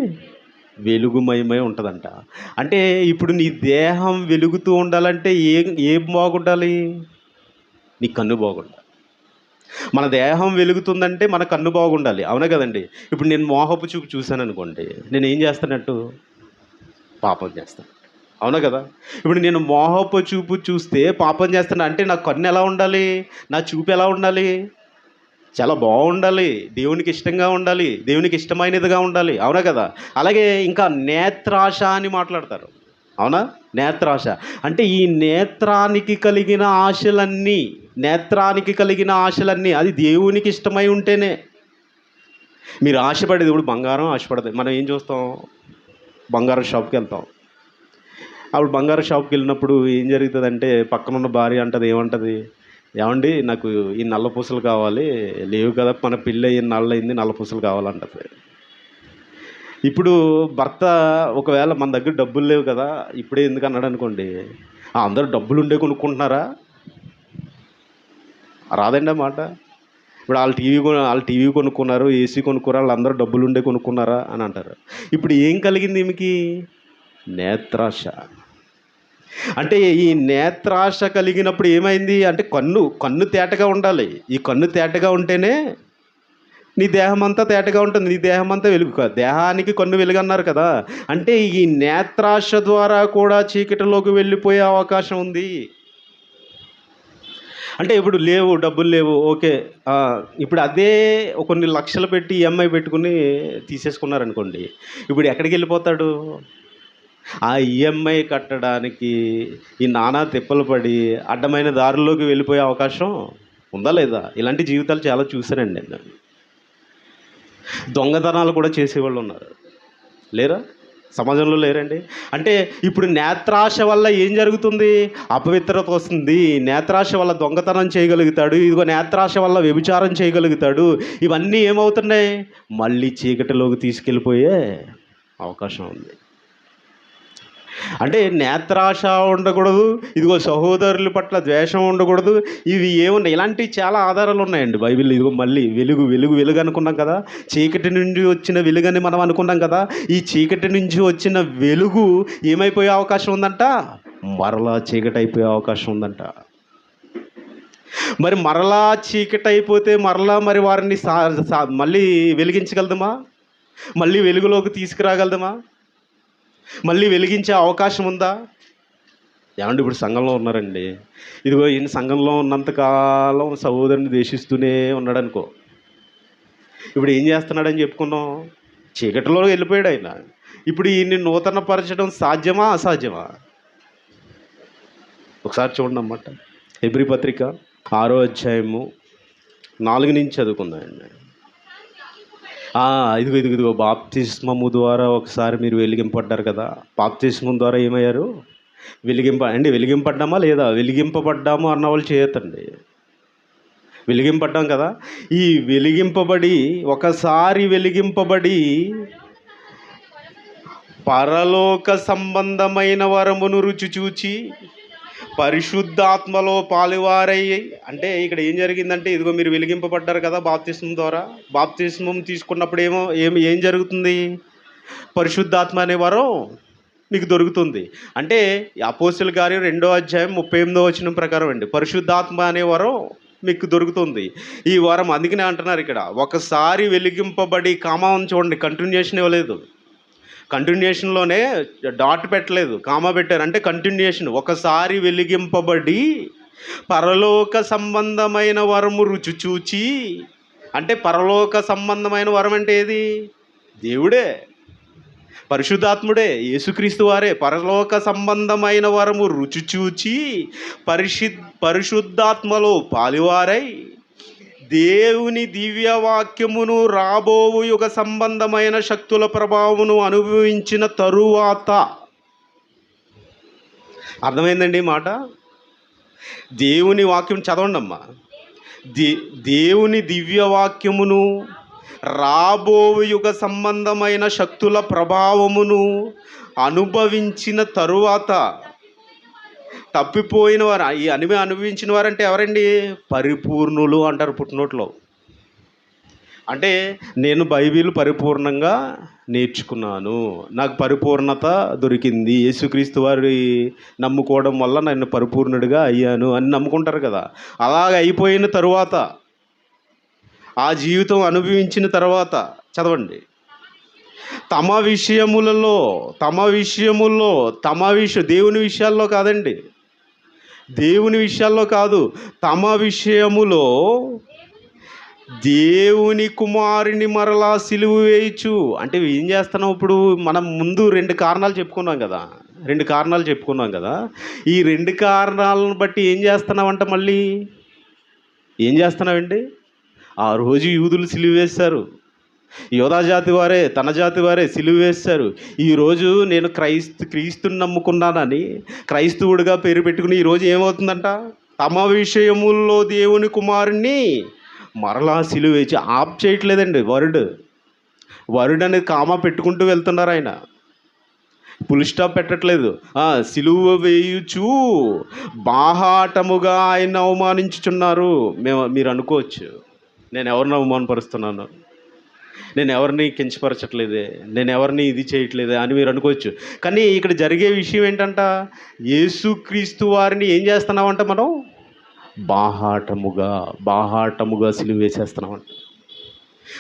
వెలుగుమయమై ఉంటుందంట. అంటే ఇప్పుడు నీ దేహం వెలుగుతూ ఉండాలంటే ఏం బాగుండాలి? నీ కన్ను బాగుండాలి. మన దేహం వెలుగుతుందంటే మన కన్ను బాగుండాలి. అవునా కదండి? ఇప్పుడు నేను మోహపు చూపు చూశాననుకోండి, నేను ఏం చేస్తానట్టు? పాపం చేస్తాను. అవునా కదా? ఇప్పుడు నేను మోహపు చూపు చూస్తే పాపం చేస్తాను అంటే నా కన్ను ఎలా ఉండాలి? నా చూపు ఎలా ఉండాలి? చాలా బాగుండాలి. దేవునికి ఇష్టంగా ఉండాలి. దేవునికి ఇష్టమైనదిగా ఉండాలి. అవునా కదా? అలాగే ఇంకా నేత్రాశ అని మాట్లాడతారు. అవునా? నేత్రాశ అంటే ఈ నేత్రానికి కలిగిన ఆశలన్నీ అది దేవునికి ఇష్టమై ఉంటేనే. మీరు ఆశపడేది ఇప్పుడు బంగారం ఆశపడదు. మనం ఏం చూస్తాం? బంగారం షాప్‌కి వెళ్తాం. అప్పుడు బంగారం షాప్‌కి వెళ్ళినప్పుడు ఏం జరుగుతుందంటే పక్కనున్న భార్య అంటది, ఏమంటది? ఏవండి నాకు ఈ నల్ల పూసలు కావాలి. లేవు కదా, మన పెళ్ళయి ఇన్నాళ్ళయింది, నల్ల పూసలు కావాలంటది. ఇప్పుడు భర్త ఒకవేళ మన దగ్గర డబ్బులు లేవు కదా, ఇప్పుడే ఎందుకు అన్నాడు అనుకోండి, అందరూ డబ్బులుండే కొనుక్కుంటున్నారా? రాదండి ఆ మాట. ఇప్పుడు వాళ్ళు టీవీ కొనుక్కున్నారు, ఏసీ కొనుక్కున్నారు, వాళ్ళందరూ డబ్బులుండే కొనుక్కున్నారా అని అంటారు. ఇప్పుడు ఏం కలిగింది ఈమెకి? నేత్రాశ. అంటే ఈ నేత్రాశ కలిగినప్పుడు ఏమైంది అంటే కన్ను తేటగా ఉండాలి. ఈ కన్ను తేటగా ఉంటేనే నీ దేహం అంతా తేటగా ఉంటుంది. నీ దేహం అంతా వెలుగు కాదు. దేహానికి కన్ను వెలుగన్నారు కదా! అంటే ఈ నేత్రాశ ద్వారా కూడా చీకటిలోకి వెళ్ళిపోయే అవకాశం ఉంది. అంటే ఇప్పుడు లేవు, డబ్బులు లేవు. ఓకే. ఇప్పుడు అదే కొన్ని లక్షలు పెట్టి ఈఎంఐ పెట్టుకొని తీసేసుకున్నారనుకోండి. ఇప్పుడు ఎక్కడికెళ్ళిపోతాడు? ఆ ఈఎంఐ కట్టడానికి ఈ నానా తిప్పలు పడి అడ్డమైన దారుల్లోకి వెళ్ళిపోయే అవకాశం ఉందా లేదా? ఇలాంటి జీవితాలు చాలా చూశానండి నేను. దొంగతనాలు కూడా చేసేవాళ్ళు ఉన్నారు. లేరా? సమాజంలో లేరండి? అంటే ఇప్పుడు నేత్రాశ వల్ల ఏం జరుగుతుంది? అపవిత్రత వస్తుంది. నేత్రాశ వల్ల దొంగతనం చేయగలుగుతాడు. ఇదిగో నేత్రాశ వల్ల వ్యభిచారం చేయగలుగుతాడు. ఇవన్నీ ఏమవుతున్నాయి? మళ్ళీ చీకటిలోకి తీసుకెళ్ళిపోయే అవకాశం ఉంది. అంటే నేత్రాశ ఉండకూడదు, ఇదిగో సహోదరుల పట్ల ద్వేషం ఉండకూడదు. ఇవి ఏమున్నాయి? ఇలాంటివి చాలా ఆధారాలు ఉన్నాయండి బైబిల్. ఇదిగో మళ్ళీ వెలుగు అనుకున్నాం కదా, చీకటి నుండి వచ్చిన వెలుగని మనం అనుకున్నాం కదా. ఈ చీకటి నుంచి వచ్చిన వెలుగు ఏమైపోయే అవకాశం ఉందంట? మరలా చీకటి అయిపోయే అవకాశం ఉందంట. మరి మరలా చీకటి అయిపోతే మరి వారిని మళ్ళీ వెలిగించగలదుమా? మళ్ళీ వెలుగులోకి తీసుకురాగలదుమా? మళ్ళీ వెలిగించే అవకాశం ఉందా? ఏమండి ఇప్పుడు సంఘంలో ఉన్నారండి, ఇదిగో ఈయన సంఘంలో ఉన్నంతకాలం సహోదరుని ద్వేషిస్తూనే ఉన్నాడనుకో. ఇప్పుడు ఏం చేస్తున్నాడని చెప్పుకున్నాం? చీకటిలో వెళ్ళిపోయాడు ఆయన. ఇప్పుడు ఈయన్ని నూతనపరచడం సాధ్యమా అసాధ్యమా? ఒకసారి చూడండి అన్నమాట. హెబ్రీ పత్రిక 6వ అధ్యాయము 4 నుంచి చదువుకుందామండి. ఇదిగో బాప్తిస్మము ద్వారా ఒకసారి మీరు వెలిగింపడ్డారు కదా. బాప్తిస్మం ద్వారా ఏమయ్యారు? వెలిగింపడ్డామా లేదా? వెలిగింపబడ్డాము అన్నవాళ్ళు చేయొద్దండి. వెలిగింపడ్డాం కదా. ఈ ఒకసారి వెలిగింపబడి పరలోక సంబంధమైన వరమును రుచి చూచి పరిశుద్ధాత్మలో పాలువారై, అంటే ఇక్కడ ఏం జరిగిందంటే, ఇదిగో మీరు వెలిగింపబడ్డారు కదా బాప్తిస్మం ద్వారా. బాప్తిస్మం తీసుకున్నప్పుడు ఏం జరుగుతుంది? పరిశుద్ధాత్మ అనే వరం మీకు దొరుకుతుంది. అంటే అపోస్తలుల కార్యం 2వ అధ్యాయం 38వ వచనం ప్రకారం అండి, పరిశుద్ధాత్మ అనే వరం మీకు దొరుకుతుంది. ఈ వరం అందుకనే అంటున్నారు ఇక్కడ, ఒకసారి వెలిగింపబడి, కామా చూడండి, కంటిన్యూషన్ ఇవ్వలేదు. కంటిన్యూషన్లోనే డాట్ పెట్టలేదు, కామా పెట్టారు. అంటే కంటిన్యూషన్. ఒకసారి వెలిగింపబడి పరలోక సంబంధమైన వరము రుచి చూచి, అంటే పరలోక సంబంధమైన వరం అంటే ఏది? దేవుడే, పరిశుద్ధాత్ముడే, యేసుక్రీస్తు వారే. పరలోక సంబంధమైన వరము రుచి చూచి పరిశుద్ధాత్మలో పాలువారై దేవుని దివ్యవాక్యమును రాబోవు యుగ సంబంధమైన శక్తుల ప్రభావమును అనుభవించిన తరువాత. అర్థమైందండి మాట? దేవుని వాక్యం చదవండి అమ్మా. దేవుని దివ్యవాక్యమును రాబోవు యుగ సంబంధమైన శక్తుల ప్రభావమును అనుభవించిన తరువాత తప్పిపోయిన వారు, ఈ అనుభవించిన వారంటే ఎవరండి? పరిపూర్ణులు అంటారు పుట్టినోట్లో. అంటే నేను బైబిల్ పరిపూర్ణంగా నేర్చుకున్నాను, నాకు పరిపూర్ణత దొరికింది, యేసుక్రీస్తు వారి నమ్ముకోవడం వల్ల నేను పరిపూర్ణుడిగా అయ్యాను అని నమ్ముకుంటారు కదా. అలాగ అయిపోయిన తరువాత, ఆ జీవితం అనుభవించిన తర్వాత చదవండి. తమ విషయములలో దేవుని విషయాల్లో కాదండి, దేవుని విషయాల్లో కాదు, తమ విషయములో దేవుని కుమారుని మరలా సిలువ వేయచ్చు. అంటే ఏం చేస్తున్నాం ఇప్పుడు? మనం ముందు 2 కారణాలు చెప్పుకున్నాం కదా, ఈ 2 కారణాలను బట్టి ఏం చేస్తున్నామంట? మళ్ళీ ఏం చేస్తున్నామండి? ఆ రోజు యూదులు సిలువ వేశారు, యోధా జాతి వారే, తన జాతి వారే సిలువ వేశారు. ఈరోజు నేను క్రీస్తుని నమ్ముకున్నానని క్రైస్తవుడిగా పేరు పెట్టుకుని ఈరోజు ఏమవుతుందంట? తమ విషయముల్లో దేవుని కుమారుణ్ణి మరలా సిలువ వేసి, ఆప్ చేయట్లేదండి. వర్డ్ అనేది కామా పెట్టుకుంటూ వెళ్తున్నారు, ఆయన ఫుల్ స్టాప్ పెట్టట్లేదు. సిలువ వేయుచు బాహాటముగా ఆయన అవమానించుచున్నారు. మీరు అనుకోవచ్చు, నేను ఎవరిని అవమానపరుస్తున్నాను, నేను ఎవరిని కించపరచట్లేదే, నేను ఎవరిని ఇది చేయట్లేదే అని మీరు అనుకోవచ్చు. కానీ ఇక్కడ జరిగే విషయం ఏంటంట? యేసుక్రీస్తు వారిని ఏం చేస్తున్నామంట? మనం బాహాటముగా సిలువ వేసేస్తున్నామంట.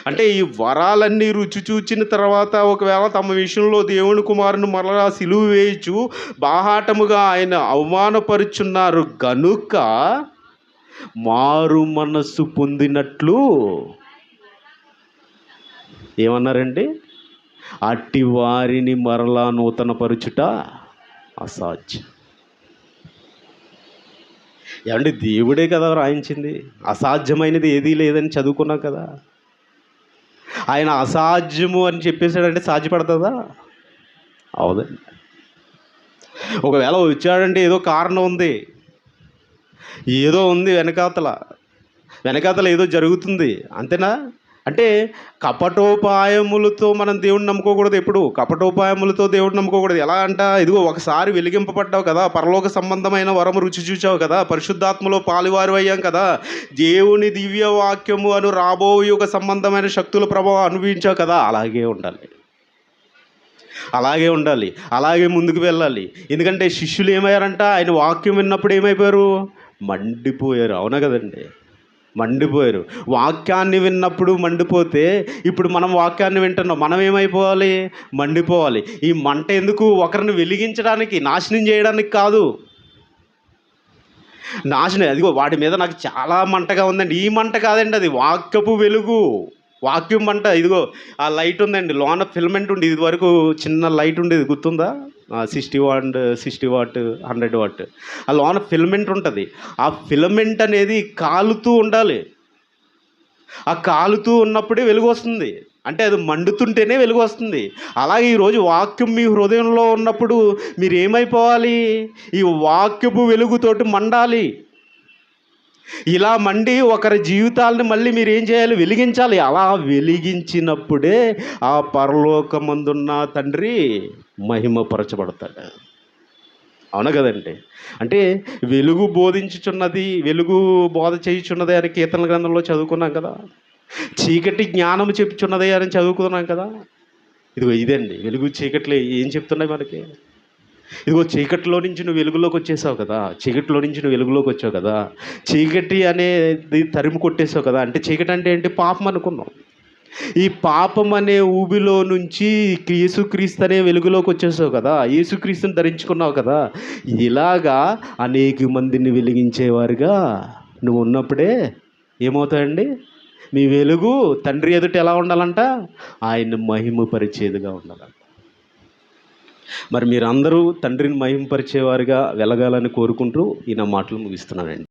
అంటే ఈ వరాలన్నీ రుచి చూచిన తర్వాత ఒకవేళ తమ విషయంలో దేవుని కుమారుని మరలా సిలువ వేయచ్చు బాహాటముగా ఆయన అవమానపరుచున్నారు గనుక మారు మనస్సు పొందినట్లు ఏమన్నారండి? అట్టి వారిని మరలా నూతనపరుచుట అసాధ్యం. ఏమంటే దేవుడే కదా రాయించింది, అసాధ్యమైనది ఏదీ లేదని చదువుకున్నాం కదా. ఆయన అసాధ్యము అని చెప్పేశాడంటే సాధ్యపడుతుందా? అవదండి. ఒకవేళ వచ్చాడంటే ఏదో కారణం ఉంది, ఏదో ఉంది వెనకాతల ఏదో జరుగుతుంది, అంతేనా? అంటే కపటోపాయములతో మనం దేవుడిని నమ్ముకోకూడదు. ఎప్పుడు కపటోపాయములతో దేవుడిని నమ్ముకోకూడదు. ఎలా అంట? ఇదిగో ఒకసారి వెలిగింపబడ్డావు కదా, పరలోక సంబంధమైన వరము రుచి చూచావు కదా, పరిశుద్ధాత్మలో పాలువారు అయ్యాం కదా, దేవుని దివ్య వాక్యము అను రాబో యుగ సంబంధమైన శక్తుల ప్రభావం అనుభవించావు కదా. అలాగే ఉండాలి, అలాగే ముందుకు వెళ్ళాలి. ఎందుకంటే శిష్యులు ఏమయ్యారంట? ఆయన వాక్యం విన్నప్పుడు ఏమైపోయారు? మండిపోయారు. అవునా కదండి? మండిపోయారు. వాక్యాన్ని విన్నప్పుడు మండిపోతే ఇప్పుడు మనం వాక్యాన్ని వింటున్నాం, మనం ఏమైపోవాలి? మండిపోవాలి. ఈ మంట ఎందుకు? ఒకరిని వెలిగించడానికి, నాశనం చేయడానికి కాదు. అదిగో వాడి మీద నాకు చాలా మంటగా ఉందండి, ఈ మంట కాదండి, అది వాక్యపు వెలుగు, వాక్యం మంట. ఇదిగో ఆ లైట్ ఉందండి, లోన ఫిలమెంట్ ఉంది. ఇది వరకు చిన్న లైట్ ఉండేది, గుర్తుందా? 60 వాట్ 100 వాట్. ఆ లోన ఫిలమెంట్ ఉంటుంది. ఆ ఫిలమెంట్ అనేది కాలుతూ ఉండాలి. ఆ కాలుతూ ఉన్నప్పుడే వెలుగు వస్తుంది. అంటే అది మండుతుంటేనే వెలుగు వస్తుంది. అలాగే ఈరోజు వాక్యం మీ హృదయంలో ఉన్నప్పుడు మీరు ఏమైపోవాలి? ఈ వాక్యపు వెలుగుతోటి మండాలి. ఇలా మండి ఒకరి జీవితాలను మళ్ళీ మీరు ఏం చేయాలి? వెలిగించాలి. అలా వెలిగించినప్పుడే ఆ పరలోకమందున్న తండ్రి మహిమపరచబడతాడు. అవునా కదండి? అంటే వెలుగు బోధించుచున్నది, వెలుగు బోధ చేయుచున్నది అని కీర్తన గ్రంథంలో చదువుకున్నాం కదా. చీకటి జ్ఞానం చెప్పుచున్నది అని చదువుకున్నాం కదా. ఇదిగో ఇదండి వెలుగు చీకట్లు ఏం చెప్తున్నాయి మనకి? ఇదిగో చీకటిలో నుంచి నువ్వు వెలుగులోకి వచ్చేసావు కదా, చీకటి అనేది తరిమి కొట్టేసావు కదా. అంటే చీకటి అంటే ఏంటి? పాపం అనుకున్నాం. ఈ పాపం అనే ఊబిలో నుంచి యేసుక్రీస్తు అనే వెలుగులోకి వచ్చేసావు కదా, యేసుక్రీస్తుని ధరించుకున్నావు కదా. ఇలాగా అనేక మందిని వెలిగించేవారుగా నువ్వు ఉన్నప్పుడే ఏమవుతాయండి? మీ వెలుగు తండ్రి ఎదుట ఎలా ఉండాలంట? ఆయన మహిమపరిచేదిగా ఉండాలంట. మరి మీరందరూ తండ్రిని మహిమపరిచేవారుగా వెలగాలని కోరుకుంటూ ఈ నా మాటలు ముగిస్తున్నానండి.